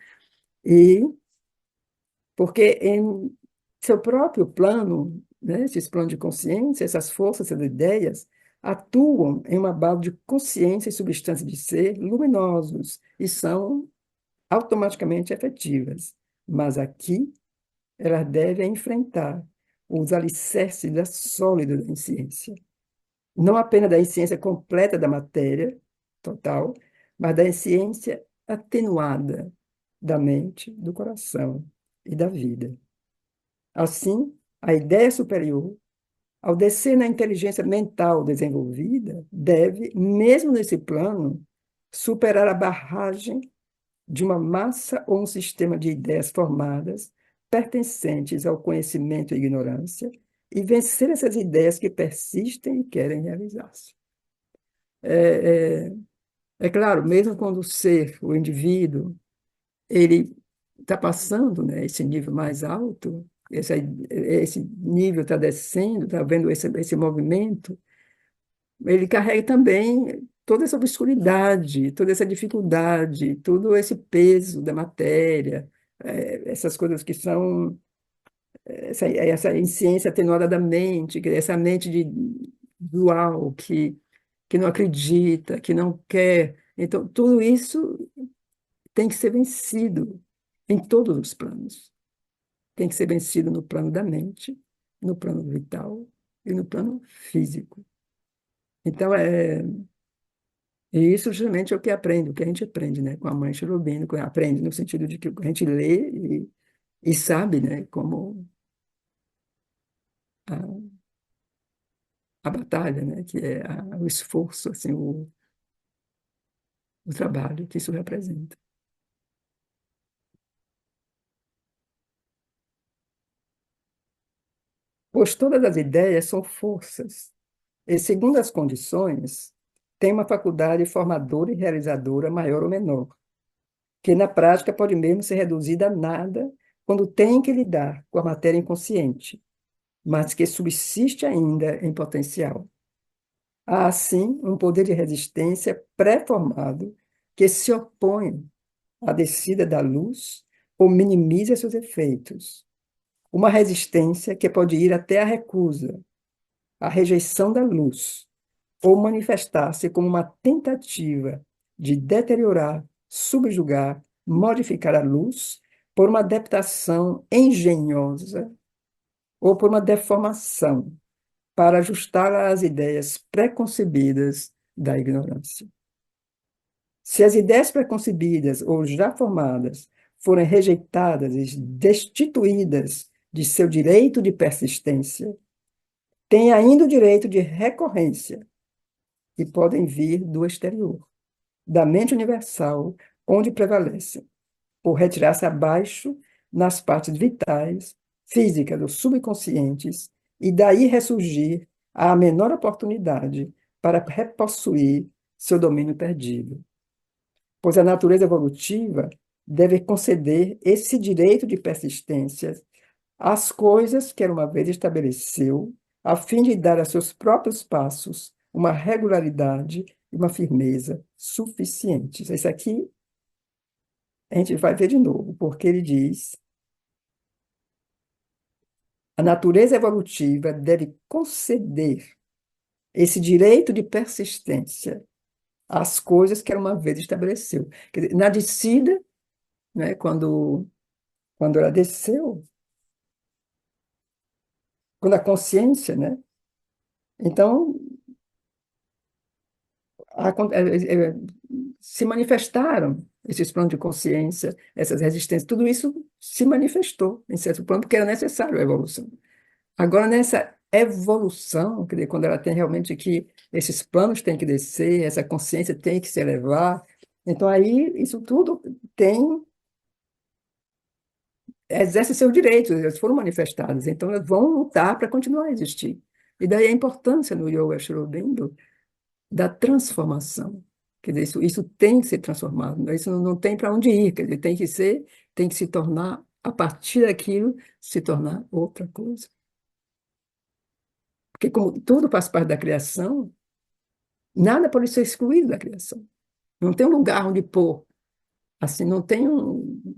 E porque em seu próprio plano, né, esses planos de consciência, essas forças, essas ideias, atuam em uma base de consciência e substância de ser luminosos e são automaticamente efetivas. Mas aqui elas devem enfrentar os alicerces da sólida da ciência. Não apenas da ciência completa da matéria, total, mas da ciência atenuada da mente, do coração e da vida. Assim, a ideia superior, ao descer na inteligência mental desenvolvida, deve, mesmo nesse plano, superar a barragem de uma massa ou um sistema de ideias formadas pertencentes ao conhecimento e ignorância e vencer essas ideias que persistem e querem realizar-se. É, é, é claro, mesmo quando o ser, o indivíduo, ele está passando, né, esse nível mais alto, esse nível está descendo, está vendo esse movimento, ele carrega também toda essa obscuridade, toda essa dificuldade, todo esse peso da matéria, essas coisas que são essa insciência atenuada da mente, essa mente dual que não acredita, que não quer. Então, tudo isso tem que ser vencido em todos os planos. Tem que ser vencido no plano da mente, no plano vital e no plano físico. Então, E isso justamente é o que aprende, o que a gente aprende, né, com a mãe Cherubino, aprende no sentido de que a gente lê e sabe, né, como a, a batalha, né, que é o esforço, assim, o trabalho que isso representa. Pois todas as ideias são forças, e segundo as condições, tem uma faculdade formadora e realizadora maior ou menor, que na prática pode mesmo ser reduzida a nada quando tem que lidar com a matéria inconsciente, mas que subsiste ainda em potencial. Há, assim, um poder de resistência pré-formado que se opõe à descida da luz ou minimiza seus efeitos. Uma resistência que pode ir até a recusa, a rejeição da luz, ou manifestar-se como uma tentativa de deteriorar, subjugar, modificar a luz por uma adaptação engenhosa ou por uma deformação para ajustá-la às ideias preconcebidas da ignorância. Se as ideias preconcebidas ou já formadas forem rejeitadas e destituídas de seu direito de persistência, têm ainda o direito de recorrência e podem vir do exterior, da mente universal, onde prevalecem, por retirar-se abaixo nas partes vitais, físicas ou subconscientes, e daí ressurgir à menor oportunidade para repossuir seu domínio perdido. Pois a natureza evolutiva deve conceder esse direito de persistência às coisas que ela uma vez estabeleceu, a fim de dar a seus próprios passos uma regularidade e uma firmeza suficientes. Esse aqui a gente vai ver de novo, porque ele diz: a natureza evolutiva deve conceder esse direito de persistência às coisas que ela uma vez estabeleceu. Quer dizer, na descida, né, quando ela desceu, quando a consciência, né? Então, é, se manifestaram esses planos de consciência, essas resistências, tudo isso se manifestou em certo plano, porque era necessário a evolução. Agora, nessa evolução, quer dizer, quando ela tem realmente que esses planos têm que descer, essa consciência tem que se elevar, então aí isso tudo tem, exerce seus direitos, eles foram manifestados, então elas vão lutar para continuar a existir. E daí a importância no Yoga Shrobindo da transformação. Quer dizer, isso tem que ser transformado, né? Isso não tem para onde ir, quer dizer, tem que se tornar, a partir daquilo, se tornar outra coisa. Porque como tudo faz parte da criação, nada pode ser excluído da criação. Não tem um lugar onde pôr, assim, não tem um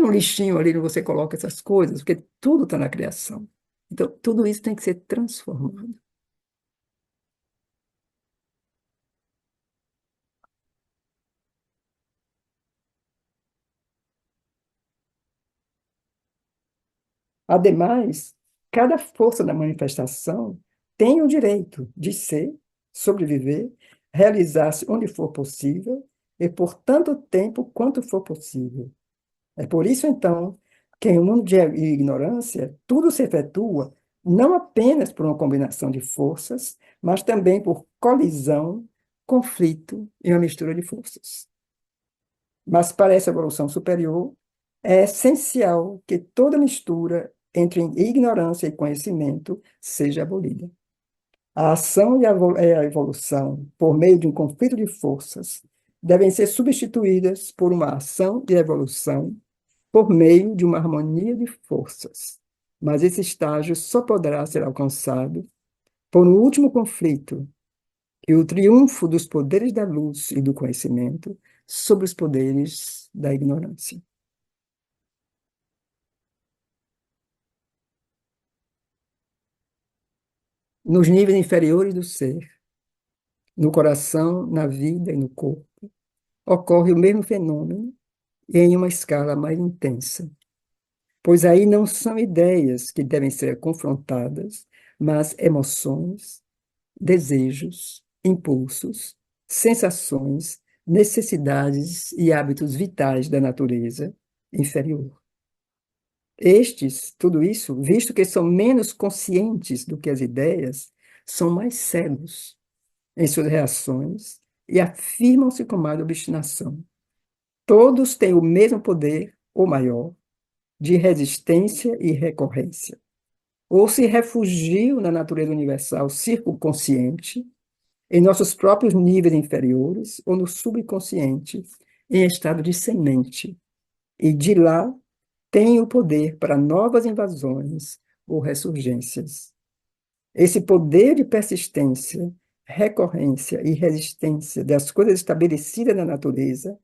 lixinho ali onde você coloca essas coisas, porque tudo está na criação. Então, tudo isso tem que ser transformado. Ademais, cada força da manifestação tem o direito de ser, sobreviver, realizar-se onde for possível e por tanto tempo quanto for possível. É por isso, então, que em um mundo de ignorância, tudo se efetua não apenas por uma combinação de forças, mas também por colisão, conflito e uma mistura de forças. Mas para essa evolução superior, é essencial que toda mistura entre ignorância e conhecimento seja abolida. A ação e a evolução, por meio de um conflito de forças, devem ser substituídas por uma ação e evolução por meio de uma harmonia de forças. Mas esse estágio só poderá ser alcançado por um último conflito e o triunfo dos poderes da luz e do conhecimento sobre os poderes da ignorância. Nos níveis inferiores do ser, no coração, na vida e no corpo, ocorre o mesmo fenômeno e em uma escala mais intensa, pois aí não são ideias que devem ser confrontadas, mas emoções, desejos, impulsos, sensações, necessidades e hábitos vitais da natureza inferior. Estes, tudo isso, visto que são menos conscientes do que as ideias, são mais cegos em suas reações e afirmam-se com mais obstinação. Todos têm o mesmo poder, ou maior, de resistência e recorrência. Ou se refugiam na natureza universal circunconsciente, em nossos próprios níveis inferiores, ou no subconsciente, em estado de semente. E de lá têm o poder para novas invasões ou ressurgências. Esse poder de persistência, recorrência e resistência das coisas estabelecidas na natureza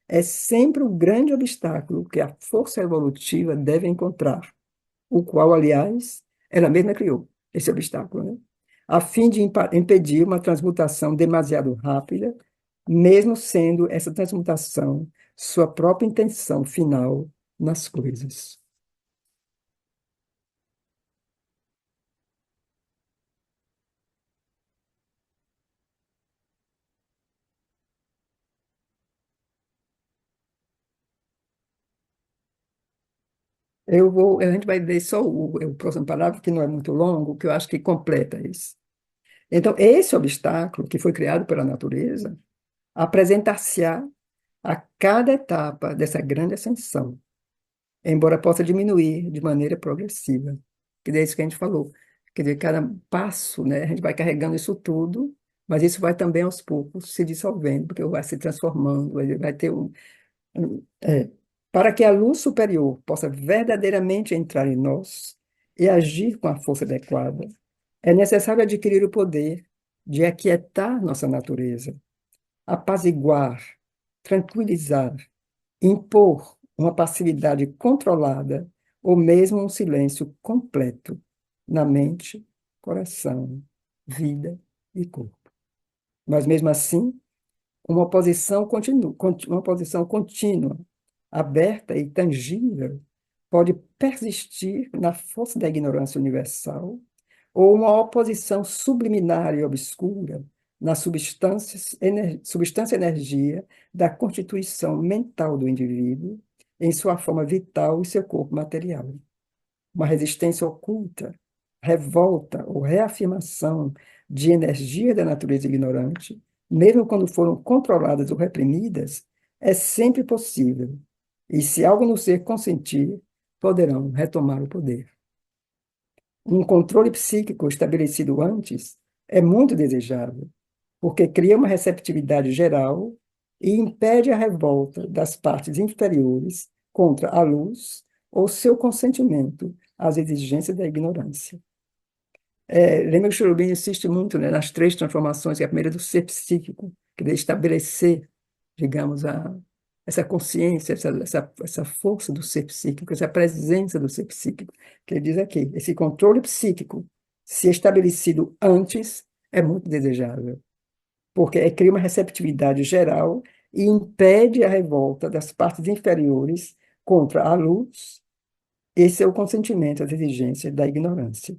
é sempre o grande obstáculo que a força evolutiva deve encontrar, o qual, aliás, ela mesma criou, esse obstáculo, né? A fim de impedir uma transmutação demasiado rápida, mesmo sendo essa transmutação sua própria intenção final nas coisas. A gente vai ver só o próximo parágrafo, que não é muito longo, que eu acho que completa isso. Então, esse obstáculo que foi criado pela natureza apresentar-se-á a cada etapa dessa grande ascensão, embora possa diminuir de maneira progressiva. Que é isso que a gente falou. Quer dizer, cada passo, né, a gente vai carregando isso tudo, mas isso vai também aos poucos se dissolvendo, porque vai se transformando, vai ter para que a luz superior possa verdadeiramente entrar em nós e agir com a força adequada, é necessário adquirir o poder de aquietar nossa natureza, apaziguar, tranquilizar, impor uma passividade controlada ou mesmo um silêncio completo na mente, coração, vida e corpo. Mas mesmo assim, uma posição contínua, aberta e tangível, pode persistir na força da ignorância universal, ou uma oposição subliminar e obscura na substância energia da constituição mental do indivíduo, em sua forma vital e seu corpo material. Uma resistência oculta, revolta ou reafirmação de energia da natureza ignorante, mesmo quando foram controladas ou reprimidas, é sempre possível. E se algo no ser consentir, poderão retomar o poder. Um controle psíquico estabelecido antes é muito desejável, porque cria uma receptividade geral e impede a revolta das partes inferiores contra a luz ou seu consentimento às exigências da ignorância. Lembra que o Cherubim insiste muito, né, nas três transformações, que é a primeira do ser psíquico, que é estabelecer, digamos, essa consciência, essa força do ser psíquico, essa presença do ser psíquico, que ele diz aqui, esse controle psíquico, se estabelecido antes, é muito desejável, porque cria uma receptividade geral e impede a revolta das partes inferiores contra a luz e seu consentimento às exigências da ignorância.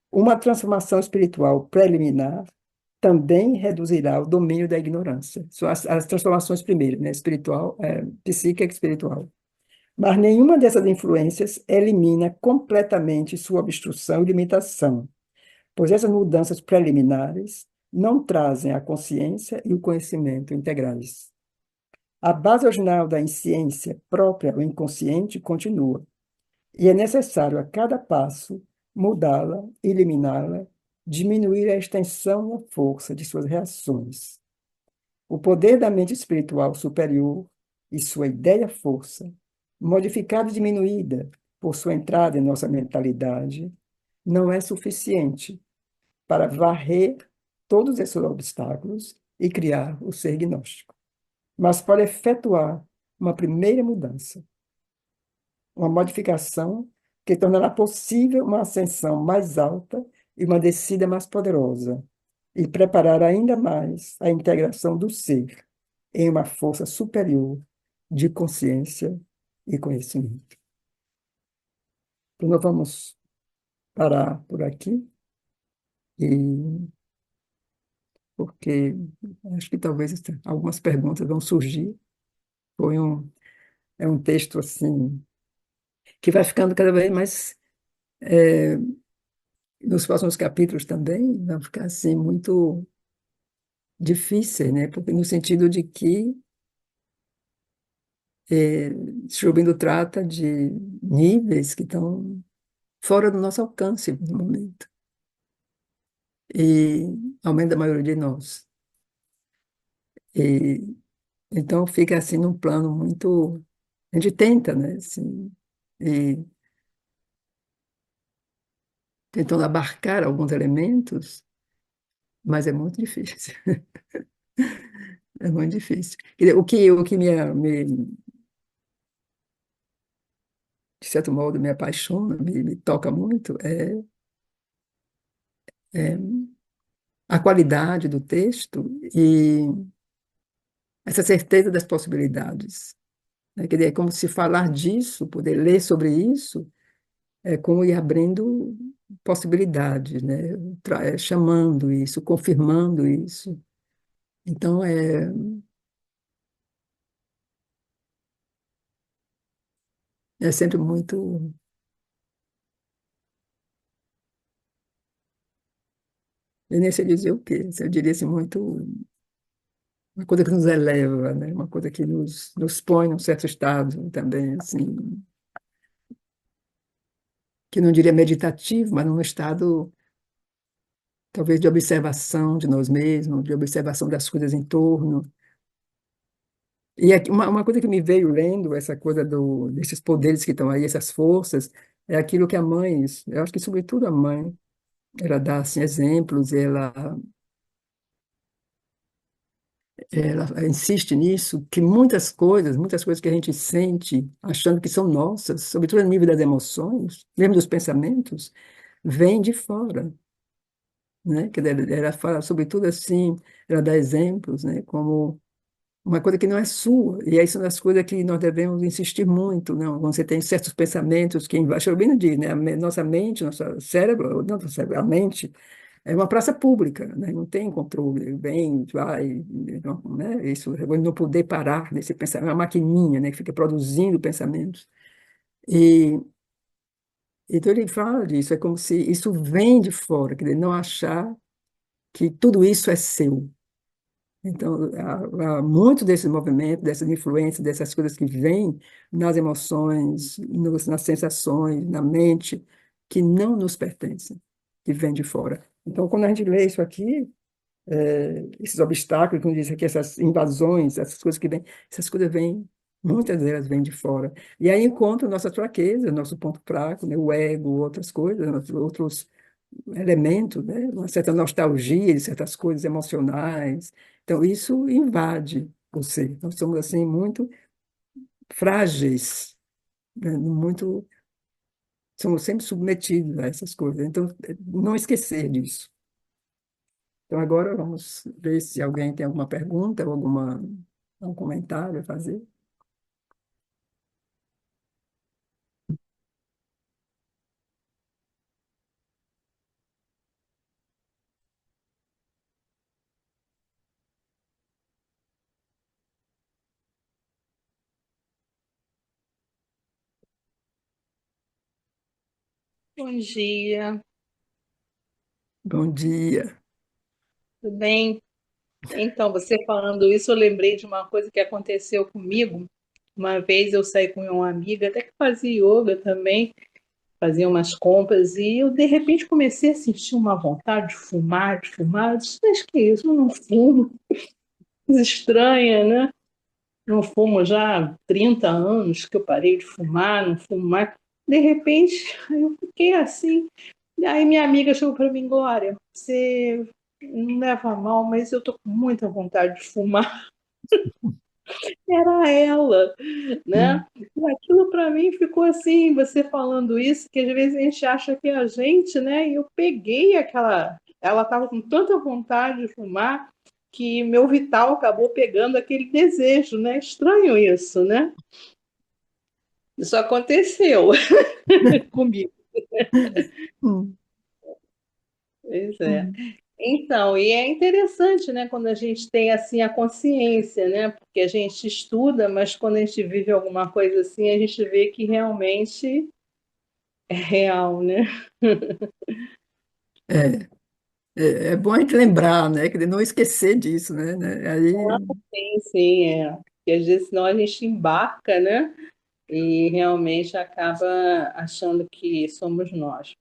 Uma transformação espiritual preliminar também reduzirá o domínio da ignorância. São as transformações primeiras, né? Espiritual, psíquica e espiritual. Mas nenhuma dessas influências elimina completamente sua obstrução e limitação, pois essas mudanças preliminares não trazem a consciência e o conhecimento integrais. A base original da insciência própria, o inconsciente, continua, e é necessário a cada passo mudá-la, eliminá-la, diminuir a extensão e a força de suas reações. O poder da mente espiritual superior e sua ideia-força, modificada e diminuída por sua entrada em nossa mentalidade, não é suficiente para varrer todos esses obstáculos e criar o ser gnóstico, mas para efetuar uma primeira mudança, uma modificação que tornará possível uma ascensão mais alta e uma descida mais poderosa, e preparar ainda mais a integração do ser em uma força superior de consciência e conhecimento. Então, nós vamos parar por aqui e porque acho que talvez algumas perguntas vão surgir. Foi um, é um texto assim que vai ficando cada vez mais, é, nos próximos capítulos também, vão ficar assim muito difíceis, né? Porque no sentido de que é, Shrubindo trata de níveis que estão fora do nosso alcance no momento, e aumenta a maioria de nós. E, então fica assim num plano muito. A gente tenta, né? Assim, e tentando abarcar alguns elementos, mas é muito difícil. É muito difícil. E o que de certo modo, me apaixona, me toca muito, é a qualidade do texto e essa certeza das possibilidades, né? Quer dizer, é como se falar disso, poder ler sobre isso, é como ir abrindo possibilidades, né? Chamando isso, confirmando isso. Então, é sempre muito, eu nem sei dizer o quê, eu diria assim, muito, uma coisa que nos eleva, né? Uma coisa que nos põe num certo estado também, assim, que não diria meditativo, mas num estado talvez de observação de nós mesmos, de observação das coisas em torno. E uma coisa que me veio lendo, essa coisa desses poderes que estão aí, essas forças, é aquilo que a mãe, eu acho que sobretudo a mãe, ela dá assim, exemplos, ela insiste nisso, que muitas coisas que a gente sente, achando que são nossas, sobretudo no nível das emoções, mesmo dos pensamentos, vêm de fora, né? Que ela fala sobretudo assim, ela dá exemplos, né? Como uma coisa que não é sua. E aí são as coisas que nós devemos insistir muito, não? Quando você tem certos pensamentos que embaixo, eu bem diz, né? Nossa mente, nosso cérebro, não, nosso cérebro, a mente é uma praça pública, né? Não tem controle, vem, vai, não, né? Isso, não poder parar desse pensamento, é uma maquininha, né? Que fica produzindo pensamentos. E então ele fala disso, é como se isso vem de fora, quer dizer, não achar que tudo isso é seu. Então, há muito desse movimento, dessas influências, dessas coisas que vêm nas emoções, nas sensações, na mente, que não nos pertencem, que vêm de fora. Então, quando a gente lê isso aqui, esses obstáculos, como diz aqui, essas invasões, essas coisas que vêm, essas coisas vêm, muitas delas vêm de fora. E aí encontra nossa fraqueza, nosso ponto fraco, né, o ego, outras coisas, outros elemento, né? Uma certa nostalgia de certas coisas emocionais. Então, isso invade você. Nós somos, assim, muito frágeis, né? Muito, somos sempre submetidos a essas coisas. Então, não esquecer disso. Então, agora vamos ver se alguém tem alguma pergunta ou algum comentário a fazer. Bom dia, Bom dia. tudo bem? Então, você falando isso, eu lembrei de uma coisa que aconteceu comigo. Uma vez eu saí com uma amiga, até que fazia yoga também, fazia umas compras, e eu de repente comecei a sentir uma vontade de fumar, de fumar. Eu disse, mas que isso? Eu não fumo. Coisa estranha, né? Não fumo já há 30 anos que eu parei de fumar, não fumo mais. De repente, eu fiquei assim. E aí minha amiga chegou para mim, Glória, você não leva a mal, mas eu tô com muita vontade de fumar. Era ela, né? Hum, E aquilo para mim ficou assim, você falando isso, que às vezes a gente acha que é a gente, né? E eu peguei aquela. Ela estava com tanta vontade de fumar que meu vital acabou pegando aquele desejo, né? Estranho isso, né? Isso aconteceu comigo. hum, Pois é. hum. Então, e é interessante, né, quando a gente tem assim a consciência, né? Porque a gente estuda, mas quando a gente vive alguma coisa assim, a gente vê que realmente é real, né? É, é bom a gente lembrar, né? Que não esquecer disso, né? Aí, Sim, sim, é. Porque às vezes senão a gente embarca, né? E realmente acaba achando que somos nós.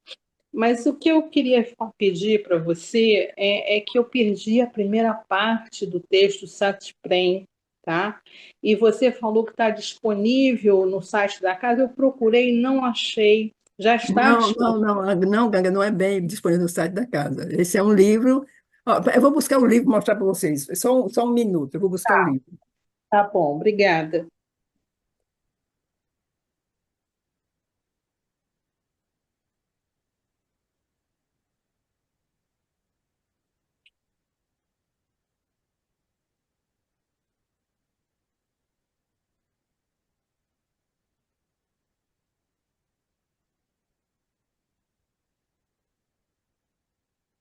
Mas o que eu queria pedir para você é que eu perdi a primeira parte do texto Satprem, tá? E você falou que está disponível no site da casa. Eu procurei e não achei. Já está disponível? não, Ganga, não é bem disponível no site da casa. Esse é um livro. Ó, eu vou buscar o livro e mostrar para vocês. Só um minuto, eu vou buscar o livro. Tá bom, obrigada.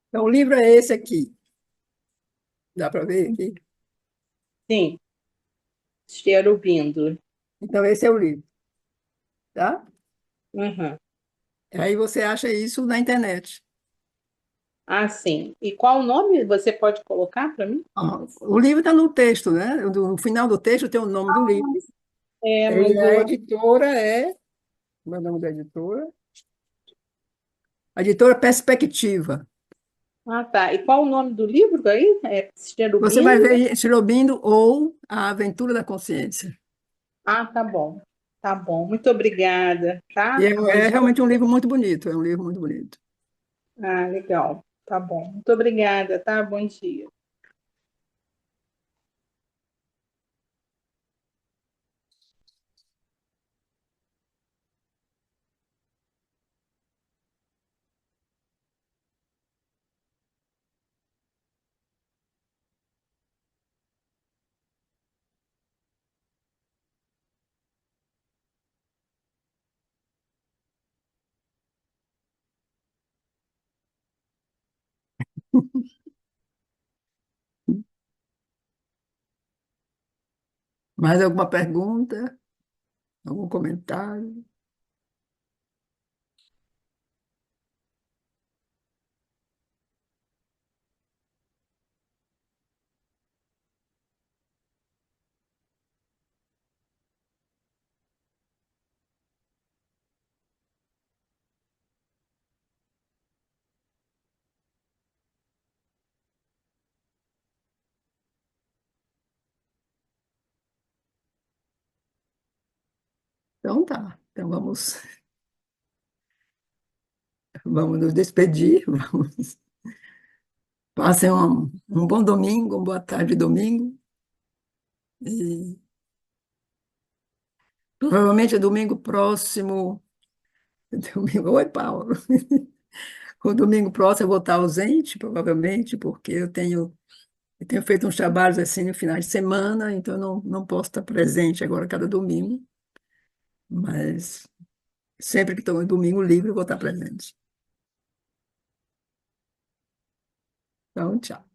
Então, o livro é esse aqui. Dá para ver aqui? Sim, estiver ouvindo. Então, esse é o livro, tá? Uhum. Aí você acha isso na internet. Ah, sim. E qual o nome você pode colocar para mim? Ó, o livro está no texto, né? No final do texto tem o nome do livro. É, E mas a eu. editora é. Como é o nome da editora? A editora Perspectiva. Ah, tá. E qual o nome do livro aí? É Você vai Cherubino? ver Xilobindo ou A Aventura da Consciência. Ah, tá bom. Tá bom. Muito obrigada, E tá? é Mas realmente um livro muito bonito, é um livro muito bonito. ah, legal. Tá bom. Muito obrigada, tá? Bom dia. Mais alguma pergunta? Algum comentário? Então tá. Então vamos nos despedir. Vamos. Passem um bom domingo, uma boa tarde de domingo. E provavelmente é domingo próximo. Domingo, oi, Paulo. O domingo próximo eu vou estar ausente, provavelmente, porque eu tenho feito uns trabalhos assim no final de semana, então eu não posso estar presente agora cada domingo, mas sempre que estou em domingo livre, eu vou estar presente. Então, tchau.